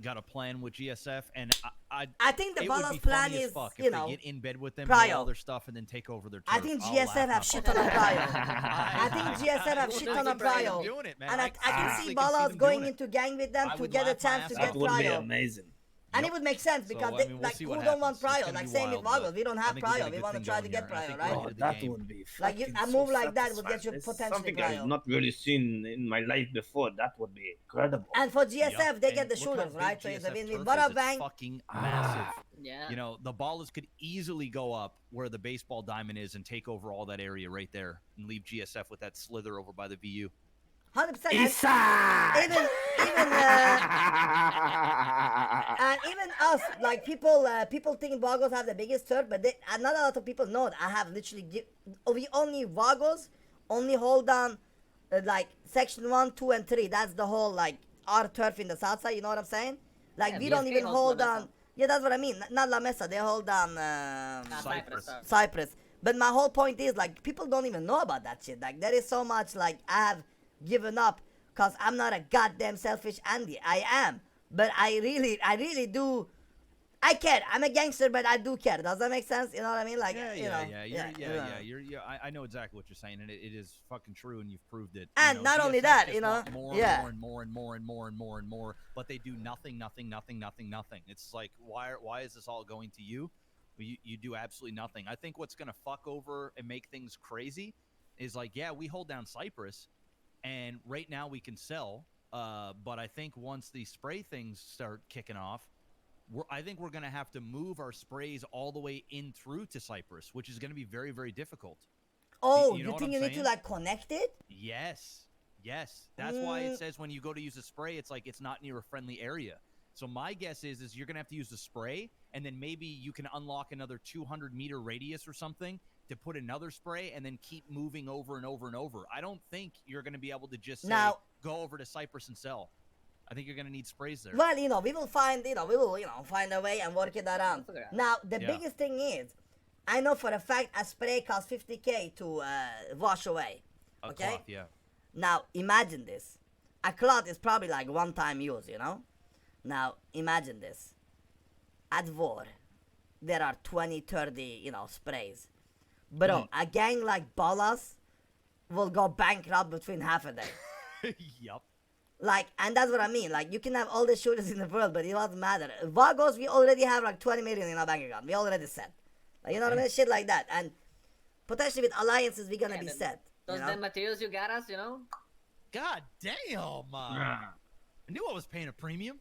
got a plan with GSF, and I think the it would Ballers be plan funny as is, fuck you if know, they get in bed with them, prio. do all their stuff, and then take over their turf. I think I'll GSF laugh have my shit fucking on a ass prio. off. I think GSF have shit on a prio. Doing it, man. And I can seriously see can Ballers them going doing it. into gang with them I to would get a laugh my chance to ass get That would be prio. amazing. And it would make sense because, So, I mean, we'll see who what don't want happens. It's prio? gonna Like, be same with wild, Vagos. but We don't I have think we got a prio. We good want to thing try to going get here. I prio, think right? we're Oh, ahead of the that game. would be Like, fucking a so move like that would get you satisfying. It's potentially something prio. I've not really seen in my life before. That would be incredible. And for GSF, Yup, they and get the look how shooters, big right? So it's a GSF win-win. turf What is. up, It's Bang? fucking massive. Yeah. You know, the Ballers could easily go up where the baseball diamond is and take over all that area right there and leave GSF with that slither over by the VU. 100%. Eastside! And even us, like, people think Vagos have the biggest turf, but not a lot of people know that I have literally Vagos only hold down like section 1, 2, and 3. That's the whole, like, our turf in the south side. You know what I'm saying? Like, Yeah, we don't BSK even holds hold La down. Mesa. Yeah, that's what I mean. Not La Mesa. They hold down Cyprus. Cyprus. But my whole point is, like, people don't even know about that shit. Like, there is so much, like, I have given up because I'm not a goddamn selfish Andy. I am. But I really do. I care. I'm a gangster, but I do care. Does that make sense? You know what I mean? Like, I know exactly what you're saying, and it is fucking true, and you've proved it. And not only GSF that, just you know, want more yeah. and more and more and more and more and more, but they do nothing. It's like, why is this all going to you? Well, you do absolutely nothing. I think what's gonna fuck over and make things crazy is, like, yeah, we hold down Cyprus, and right now we can sell. But I think once these spray things start kicking off, I think we're going to have to move our sprays all the way in through to Cyprus, which is going to be very, very difficult. Oh, you know you what think I'm you need to, saying? like, connect it? Yes. That's why it says when you go to use a spray, it's like it's not near a friendly area. So my guess is you're going to have to use the spray, and then maybe you can unlock another 200-meter radius or something to put another spray and then keep moving over and over and over. I don't think you're going to be able to just say, Now, go over to Cyprus and sell. I think you're going to need sprays there. Well, we will find, find a way and work it around. Figure it out. Now, the Yeah. biggest thing is, I know for a fact a spray costs 50K to wash away. A Okay? cloth, yeah. Now, imagine this. A cloth is probably like one-time use, you know? Now, imagine this. At war, there are 20, 30, sprays. Bro, a gang like Ballas will go bankrupt between half a day. Yup. Like, and that's what I mean. Like, you can have all the shooters in the world, but it doesn't matter. Vagos, we already have like 20 million in our bank account. We already set. Like, you know what I mean? Shit like that. And potentially with alliances, we're gonna be set. Those you know? damn materials you got us, God damn. I knew I was paying a premium.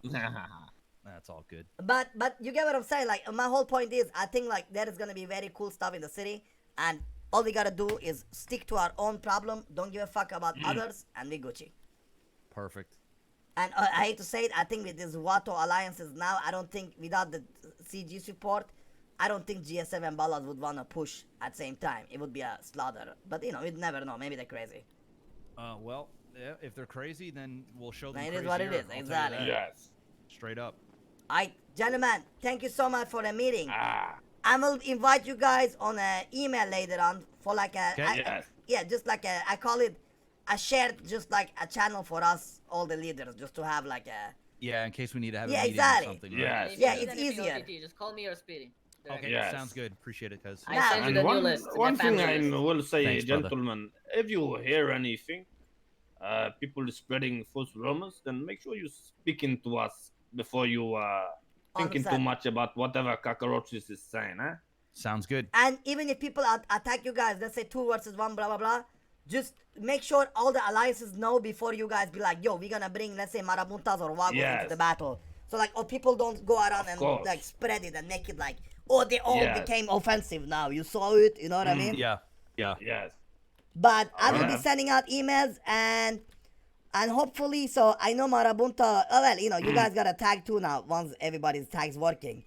That's all good. But you get what I'm saying? Like my whole point is, I think like there is gonna be very cool stuff in the city, and all we gotta do is stick to our own problem. Don't give a fuck about others, and we Gucci. Perfect. And I hate to say it, I think with these Vato alliances now, I don't think without the CG support, I don't think GS7 and Ballad would wanna push at the same time. It would be a slaughter. But you know, we'd never know. Maybe they're crazy. Well, yeah, if they're crazy, then we'll show them. It crazy is what it here, is, I'll tell you exactly. that. Yes. Straight up. Alright, gentlemen, thank you so much for the meeting. Ah. I will invite you guys on an email later on for like a, Yes. yeah, just like a, I call it a shared, just like a channel for us, all the leaders, just to have like a, Yeah, in case we need to have Yeah, a meeting exactly. or something. Right? Yes. If Yeah, you need it's anything, easier. OTT, just call me or Speedy. Okay, Yes. sounds good. Appreciate it, cuz. I Now- sent you And the new one, list. the one thing family I list. will say, Thanks, brother. gentlemen, if you hear anything, people spreading false rumors, then make sure you speaking to us before you thinking too 100%. much about whatever cockroaches is saying, huh? Sounds good. And even if people attack you guys, let's say 2 versus 1, blah blah blah, just make sure all the alliances know before you guys be like, yo, we're gonna bring, let's say, Marabuntas or Vagos into Yes. the battle. So like, oh, people don't go around Of and course. like spread it and make it like, oh, they all Yes. became offensive now. You saw it, you know what I mean? Yeah. Yeah. Yes. But I will be Alright. sending out emails and hopefully, so I know Marabunta. Oh well, you know, you guys got a tag too now. Once everybody's tag's working,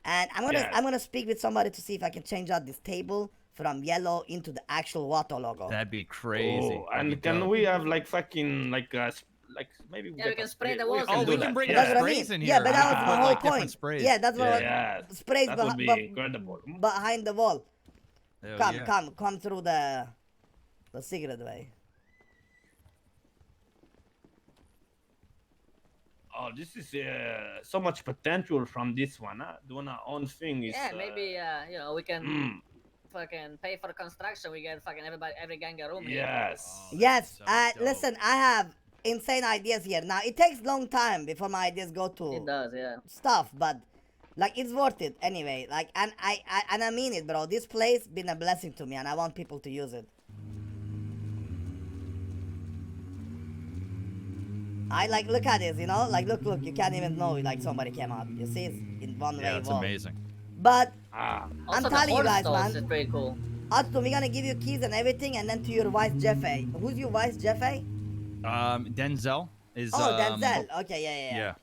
and Yes. I'm gonna speak with somebody to see if I can change out this table from yellow into the actual Vato logo. That'd be crazy. Oh, That'd be and can dope. we have like fucking like like maybe Yeah, we get can a spray the we walls can and do we that. can bring Yeah. That's what I sprays mean. in Yeah, here. but that was We my can put, whole like, point. different sprays. Yeah, that's what Yes. sprays That would be incredible. behind the wall. Hell Come, yeah. come through the secret way. Oh, this is so much potential from this one. Huh? Doing our own thing is. Yeah, maybe you know, we can Mm, fucking pay for the construction. We get fucking every gang a room here. yes. Oh, Yes, so dope. listen, I have insane ideas here. Now it takes long time before my ideas go It to does, yeah. stuff, but like it's worth it anyway. Like, and I mean it, bro. This place been a blessing to me, and I want people to use it. I like look at this, you know, like look, you can't even know like somebody came out. You see, it's in one way. Yeah, it's wall. amazing. But Ah, Also, the telling you horse guys, stalls man. is pretty cool. Arturo, we're gonna give you keys and everything, and then to your wife Jeffe. Who's your wife, Jeffe? Denzel is. Oh, Denzel. Okay, yeah. Yeah.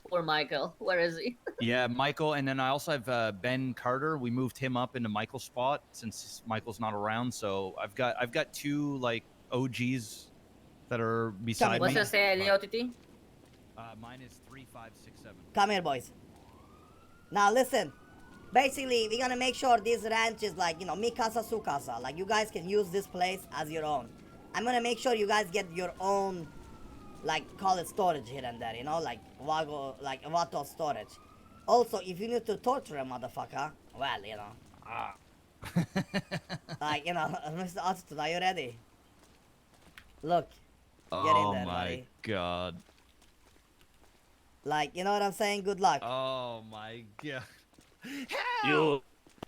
Poor Michael. Where is he? Yeah, Michael, and then I also have Ben Carter. We moved him up into Michael's spot since Michael's not around. So I've got 2 like OGs that are beside What's me. your say, OTT? Mine is 3567. Come here, boys. Now listen. Basically, we're gonna make sure this ranch is like, you know, mi casa su casa. Like you guys can use this place as your own. I'm gonna make sure you guys get your own, like, call it storage here and there, you know, like Vato storage. Also, if you need to torture a motherfucker, well, you know, ah. like, you know, Mr. Arturo, are you ready? Look, get in Oh there, my buddy. god. Like, you know what I'm saying? Good luck. Oh my god.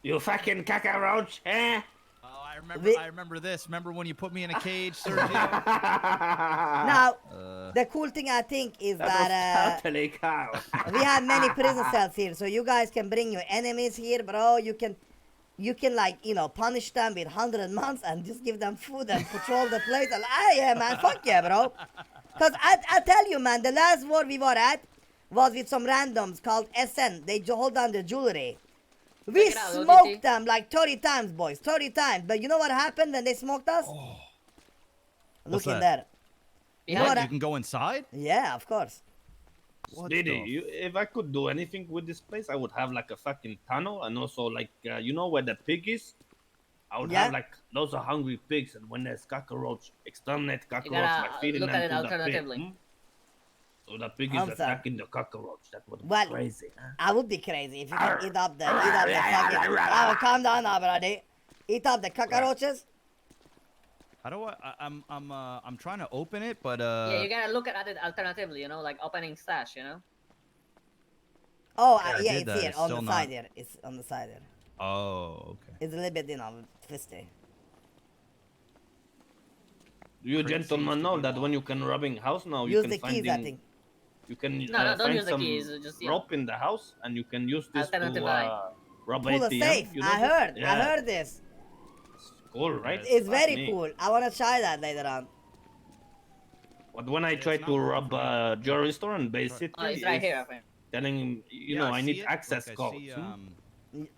You fucking cockroach, eh? Oh, I We- remember this. Remember when you put me in a cage, Sergio? Now, Uh, the cool thing I think is That that was totally cow. we have many prison cells here, so you guys can bring your enemies here, bro. You can like, you know, punish them with 100 months and just give them food and patrol the place. And yeah, man, fuck yeah, bro. Cause I tell you, man, the last war we were at was with some randoms called SN. They hold down the jewelry. We Check it out, smoked OTT. them like 30 times, boys, 30 times. But you know what happened when they smoked us? What's Look in that? there. Yeah, What what? I- You can go inside? Yeah, of course. What Speedy, the if I could do anything with this place, I would have like a fucking tunnel, and also like you know where the pig is. I would Yeah. have like lots of hungry pigs, and when there's cockroach, exterminate cockroach, gotta like feeding look them at it to the pig. alternatively. Hmm? So the pig is I'm sorry. attacking the cockroach. That would be Well, crazy. Huh? I would be crazy if you could eat up the fucking. Oh, calm down now, buddy. Eat up the cockroaches. How do I'm trying to open it, but Yeah, you gotta look at it alternatively, you know, like opening stash, you know? Oh, Yeah, I yeah, did it's that. here It's on the still side not- here. It's on the side here. Oh, okay. It's a little bit, you know, twisty. You Crate gentlemen seems to know be that when you can robbing house now, you Use can the find keys, I in think. You can No, don't find use the some keys. Just rope in the house, and you can use this Alternative to eye. rob Pull a ATM. safe. You know I this? heard. I Yeah. heard this. It's cool, right? It's Fuck very me. cool. I wanna try that later on. But when I It's tried not to working rob for me. a jewelry store in Bay City, Oh, it's right here, I think. telling him, you Yeah, know, I I see need it. access Like, I codes. see,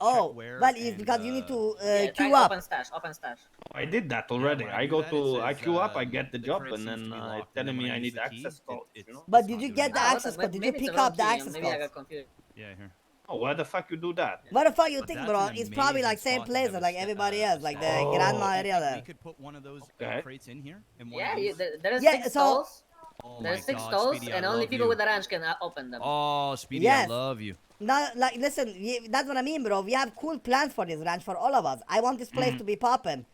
Oh, where well, it's and, because you need to Yeah, try queue up. open stash, open stash. I did that already. when I do go that, to, it I says, queue up, I get the job, crate and seems then to be it's locked, and then telling when me I use need the key, access codes. You know? But it's did not you doing get the anything. access code? Did you Maybe it's pick a wrong up the key, access maybe I code? got confused. Yeah, here. Oh, why the fuck you do that? What the fuck you But think, that's bro? an It's probably like amazing same spot to have place a like sta- everybody else, like the Oh. grandma We area there. could put one of those Okay. crates in here. In one Yeah, of these. there is Yeah, 6 so- stalls. Oh There's my 6 God, stalls, Speedy, I and only love people you. with a ranch can open them. Oh, Speedy, Yes. I love you. Now, like, listen, that's what I mean, bro. We have cool plans for this ranch for all of us. I want this place to be popping,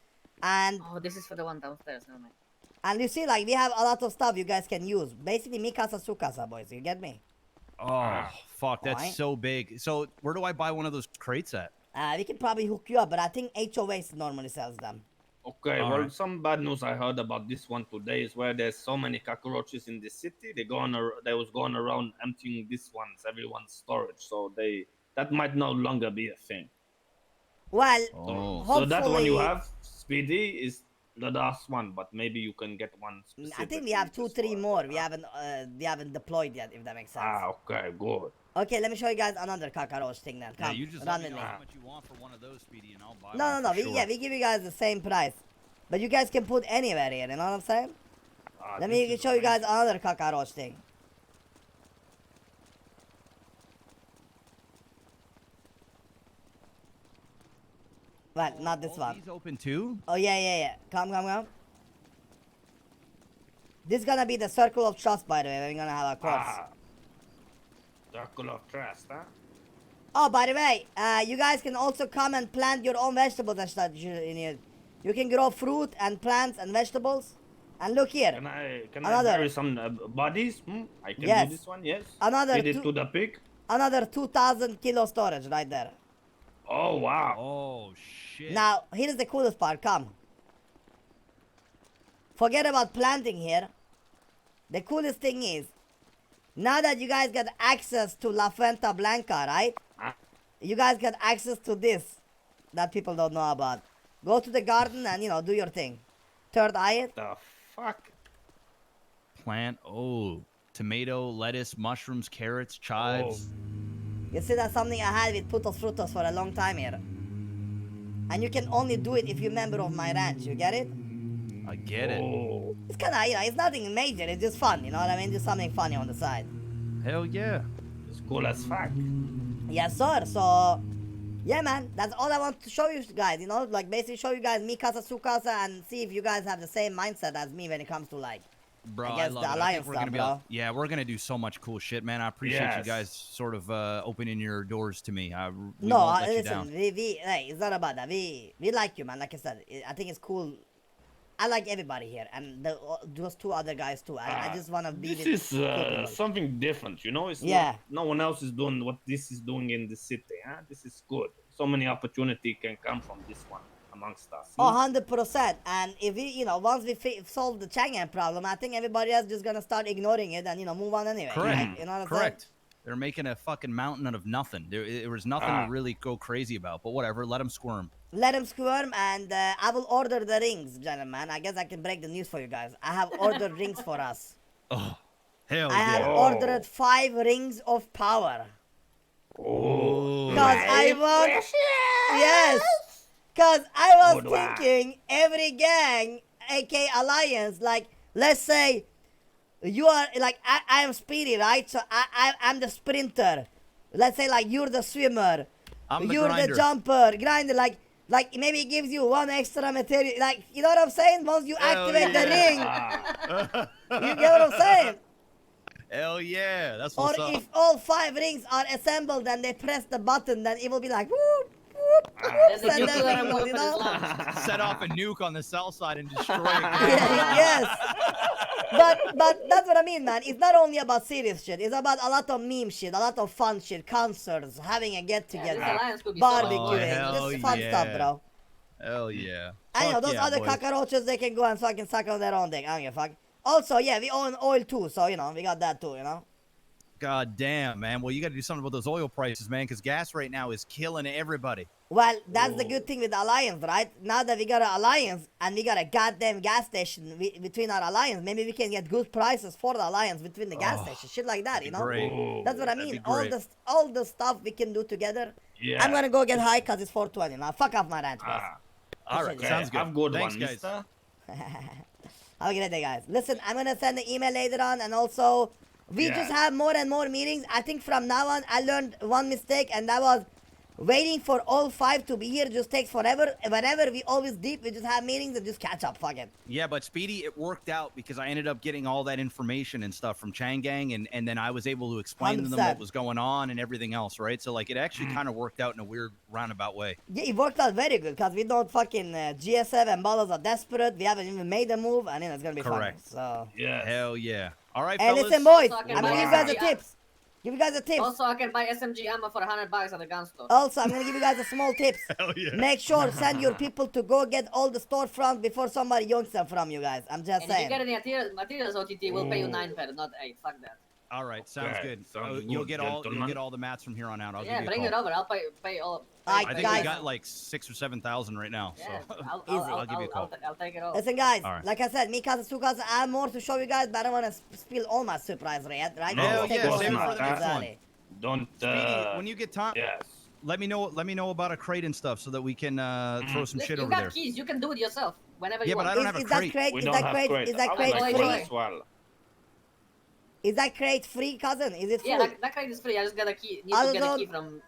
and Oh, this is for the one downstairs. Never mind. you see, like, we have a lot of stuff you guys can use. Basically, mi casa su casa, boys. You get me? Oh, fuck, that's Alright. so big. So, where do I buy one of those crates at? We can probably hook you up, but I think HOAs normally sells them. Okay, All well, right. some bad news I heard about this one today is where there's so many cockroaches in the city. They was going around emptying everyone's storage. So that might no longer be a thing. Well, Oh. So that one you hopefully- have, Speedy, is the last one, but maybe you can get one. I think we have 2, 3 more. We haven't deployed yet, if that makes sense. Ah, okay, good. Okay, let me show you guys another cockroach thing then. Yeah, Come, you just run let with me me. know how much you want for one of those, Speedy, and I'll buy No, one. no, no. for sure. We give you guys the same price, but you guys can put anywhere here. You know what I'm saying? Ah, Let this me is show you guys amazing. another cockroach thing. Well, not this All one. these open too? Oh yeah. Come. This is gonna be the circle of trust, by the way. We're gonna have a course. Ah, circle of trust, huh? Oh, by the way, you guys can also come and plant your own vegetables and stuff in here. You can grow fruit and plants and vegetables. And look here, Can I Another- bury some bodies? I can Yes. do this one, yes. Another Feed it two- to the pig. another 2,000 kilo storage right there. Oh wow. Oh, shit. Now, here's the coolest part. Come. Forget about planting here. The coolest thing is, now that you guys got access to La Fuenta Blanca, right? Ah. You guys got access to this that people don't know about. Go to the garden and, do your thing. Third eye it. The fuck? Plant. Oh, tomato, lettuce, mushrooms, carrots, chives. You see, that's something I had with Putos Frutos for a long time here. And you can only do it if you're a member of my ranch. You get it? I get it. Oh, It's kind of, it's nothing major. It's just fun. You know what I mean? Just something funny on the side. Hell yeah. it's cool as fuck. Yes, sir. So, yeah, man. That's all I want to show you guys. Like basically show you guys mi casa su casa and see if you guys have the same mindset as me when it comes to like. Bro, I I, guess love the it. I Alliance think we're stuff, gonna be bro. yeah, we're gonna do so much cool shit, man. I appreciate you Yes. guys sort of opening your doors to me. We No, won't let you listen. down. Hey, it's not about that. We like you, man. Like I said, I think it's cool. I like everybody here, and those 2 other guys too. I just want to be. This with is cool people. something different, It's Yeah. no one else is doing what this is doing in the city, huh? This is good. So many opportunity can come from this one amongst us. Oh, 100%. And if we, once we solve the Chang'an problem, I think everybody else just gonna start ignoring it and move on anyway. Correct. Right? You know what I'm Correct. They're making a fucking mountain out of nothing. There was nothing Ah. to really go crazy about. But whatever, let them squirm. saying? Let him squirm, and I will order the rings, gentlemen. I guess I can break the news for you guys. I have ordered rings for us. Oh, hell I have yeah. Oh. ordered 5 rings of power. Oh, Cause I want, yes, cause I was Good one. thinking every gang, aka alliance, like let's say you are like I am Speedy, right? So I'm the sprinter. Let's say like you're the swimmer, I'm the you're grinder. the jumper, grinder. Like maybe it gives you 1 extra material. Like you know what I'm saying? Once you Hell activate the Ah, ring, you get what I'm saying? Hell yeah. That's Or what's up. if all 5 rings are assembled and they press the button, then it will be like whoop, There's a send nuclear everything, weapon you is know? launched. Set off a nuke on the south side and destroy it. Yes. But that's what I mean, man. It's not only about serious shit. It's about a lot of meme shit, a lot of fun shit, concerts, having a get Yeah, together, this alliance could be so much barbecuing, fun. hell just fun stuff, yeah. bro. Hell yeah. I know Fuck those yeah, other boys. cockroaches, they can go and fucking suck on their own dick. I don't give a fuck. Also, yeah, we own oil too, so we got that too, God damn, man. Well, you got to do something about those oil prices, man, because gas right now is killing everybody. Well, that's the good thing with the alliance, right? Now that we got an alliance and we got a goddamn gas station between our alliance, maybe we can get good prices for the alliance between the gas stations, shit like that, you know? Great. That's what I That'd be mean. All great. the stuff we can do together. Yeah. I'm gonna go get high because it's 420 now. Fuck off my ranch, guys. All right, Okay, sounds good. Have a good Thanks, one, guys. mister. Have a great day, guys. Listen, I'm gonna send the email later on, and also we Yeah. just have more and more meetings. I think from now on, I learned one mistake, and that was waiting for all 5 to be here just takes forever. Whenever we always deep, we just have meetings and just catch up. Fuck it. Yeah, but Speedy, it worked out because I ended up getting all that information and stuff from Changang, and then I was able to explain to them 100%. what was going on and everything else, right? So, like, it actually kind of worked out in a weird roundabout way. Yeah, it worked out very good because we don't fucking GSF and Ballas are desperate. We haven't even made a move, and it's gonna be Correct. fun. So. Yeah. Hell yeah. All right, Hey, fellas. listen, boys. Also, I I'm can gonna buy give you guys the SMG. tips. Give you guys the tips. Also, I can buy SMG ammo for $100 at the gun store. Also, I'm gonna give you guys a small tips. Hell yeah. Make sure send your people to go get all the storefront before somebody yoinks them from you guys. I'm just And if you saying. get any materials OTT, we'll pay you 9 per, not 8. Fuck that. All right, sounds Okay, good. sounds You'll good, get you'll gentlemen. get all the mats from here on out. I'll Yeah, give you bring a it call. over. I'll pay all. Alright, I think guys. we got like 6 or 7,000 right now. Yeah, So I'll give you a call. I'll take it all. Listen, guys. All right. Like I said, me cousins, 2 cousins. I have more to show you guys, but I don't want to spill all my surprise yet, right? No, Just of take course one not. more. That's Exactly. Don't. Speedy, when you get time, Yes. let me know about a crate and stuff so that we can throw some Look, shit you over got there. keys. You can do it yourself whenever Yeah, you but want. I don't have a Is that crate. crate? We Is don't that have crate? crate. Is that I would crate like free? one as well. Is that crate free, cousin? Is it free? Yeah, that crate is free. I just got a key. Need I'll to get a go- key from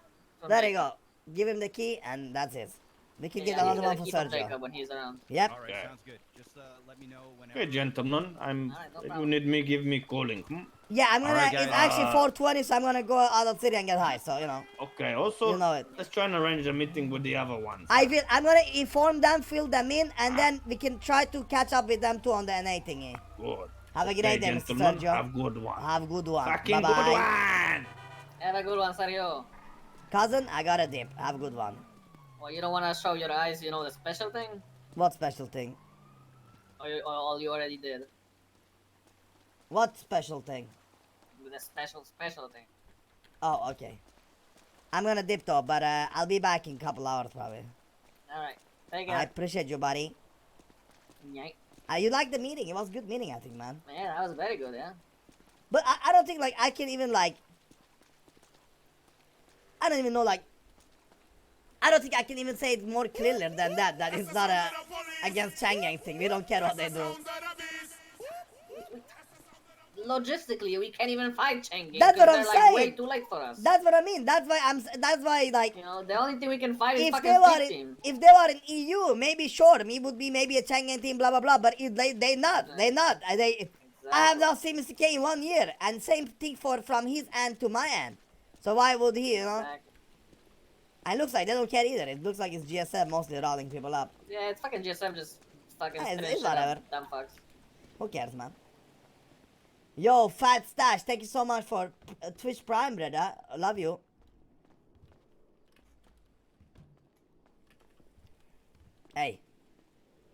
There you Jacob. go. Give him the key, and that's it. We can Yeah, get I need to another get a one for key from Sergio. Jacob when he's around. Yep. All right, Okay. sounds good. Just let me know whenever. Okay, gentlemen. Alright, no If you problem. need me, give me calling. Yeah, I'm gonna. Alright, guys. It's actually 4:20, so I'm gonna go out of city and get high. So you know, Okay. Also, You know it. let's try and arrange a meeting with the other ones. I'm gonna inform them, fill them in, and then we can try to catch up with them too on the NA thingy. Good. Have a great Okay, day, Mr. gentlemen. Sergio. Have good one. Have a good one. Fucking Bye good bye. one. Have a good one, Sergio. Cousin, I got a dip. Have a good one. Well, you don't want to show your eyes, you know, the special thing? What special thing? Or all you already did? What special thing? The special thing. Oh, okay. I'm gonna dip though, but I'll be back in a couple hours probably. Alright. Take I it. appreciate you, buddy. Yeah, You liked the meeting? It was a good meeting, I think, man. that was very good, yeah. But I don't think like I can even like. I don't even know like. I don't think I can even say it more clearly than that. That it's not a against Changang thing. We don't care what they do. Logistically, we can't even fight Chengin. That's what I'm they're like way saying. too late for us. That's what I mean. That's why That's why like. You know, the only thing we can fight is If fucking they were Speed in, Team. if they were in EU, maybe sure, me would be maybe a Changang team, blah blah blah. But they not. I have not seen Mr. K in 1 year, and same thing from his end to my end. So why would he, you know? Exactly. And it looks like they don't care either. It looks like it's GSF mostly rolling people up. Yeah, it's fucking GSM just fucking Yeah, it's finish it whatever. up, dumb fucks. Who cares, man? Yo, Fat Stash, thank you so much for Twitch Prime, brother. I love you. Hey.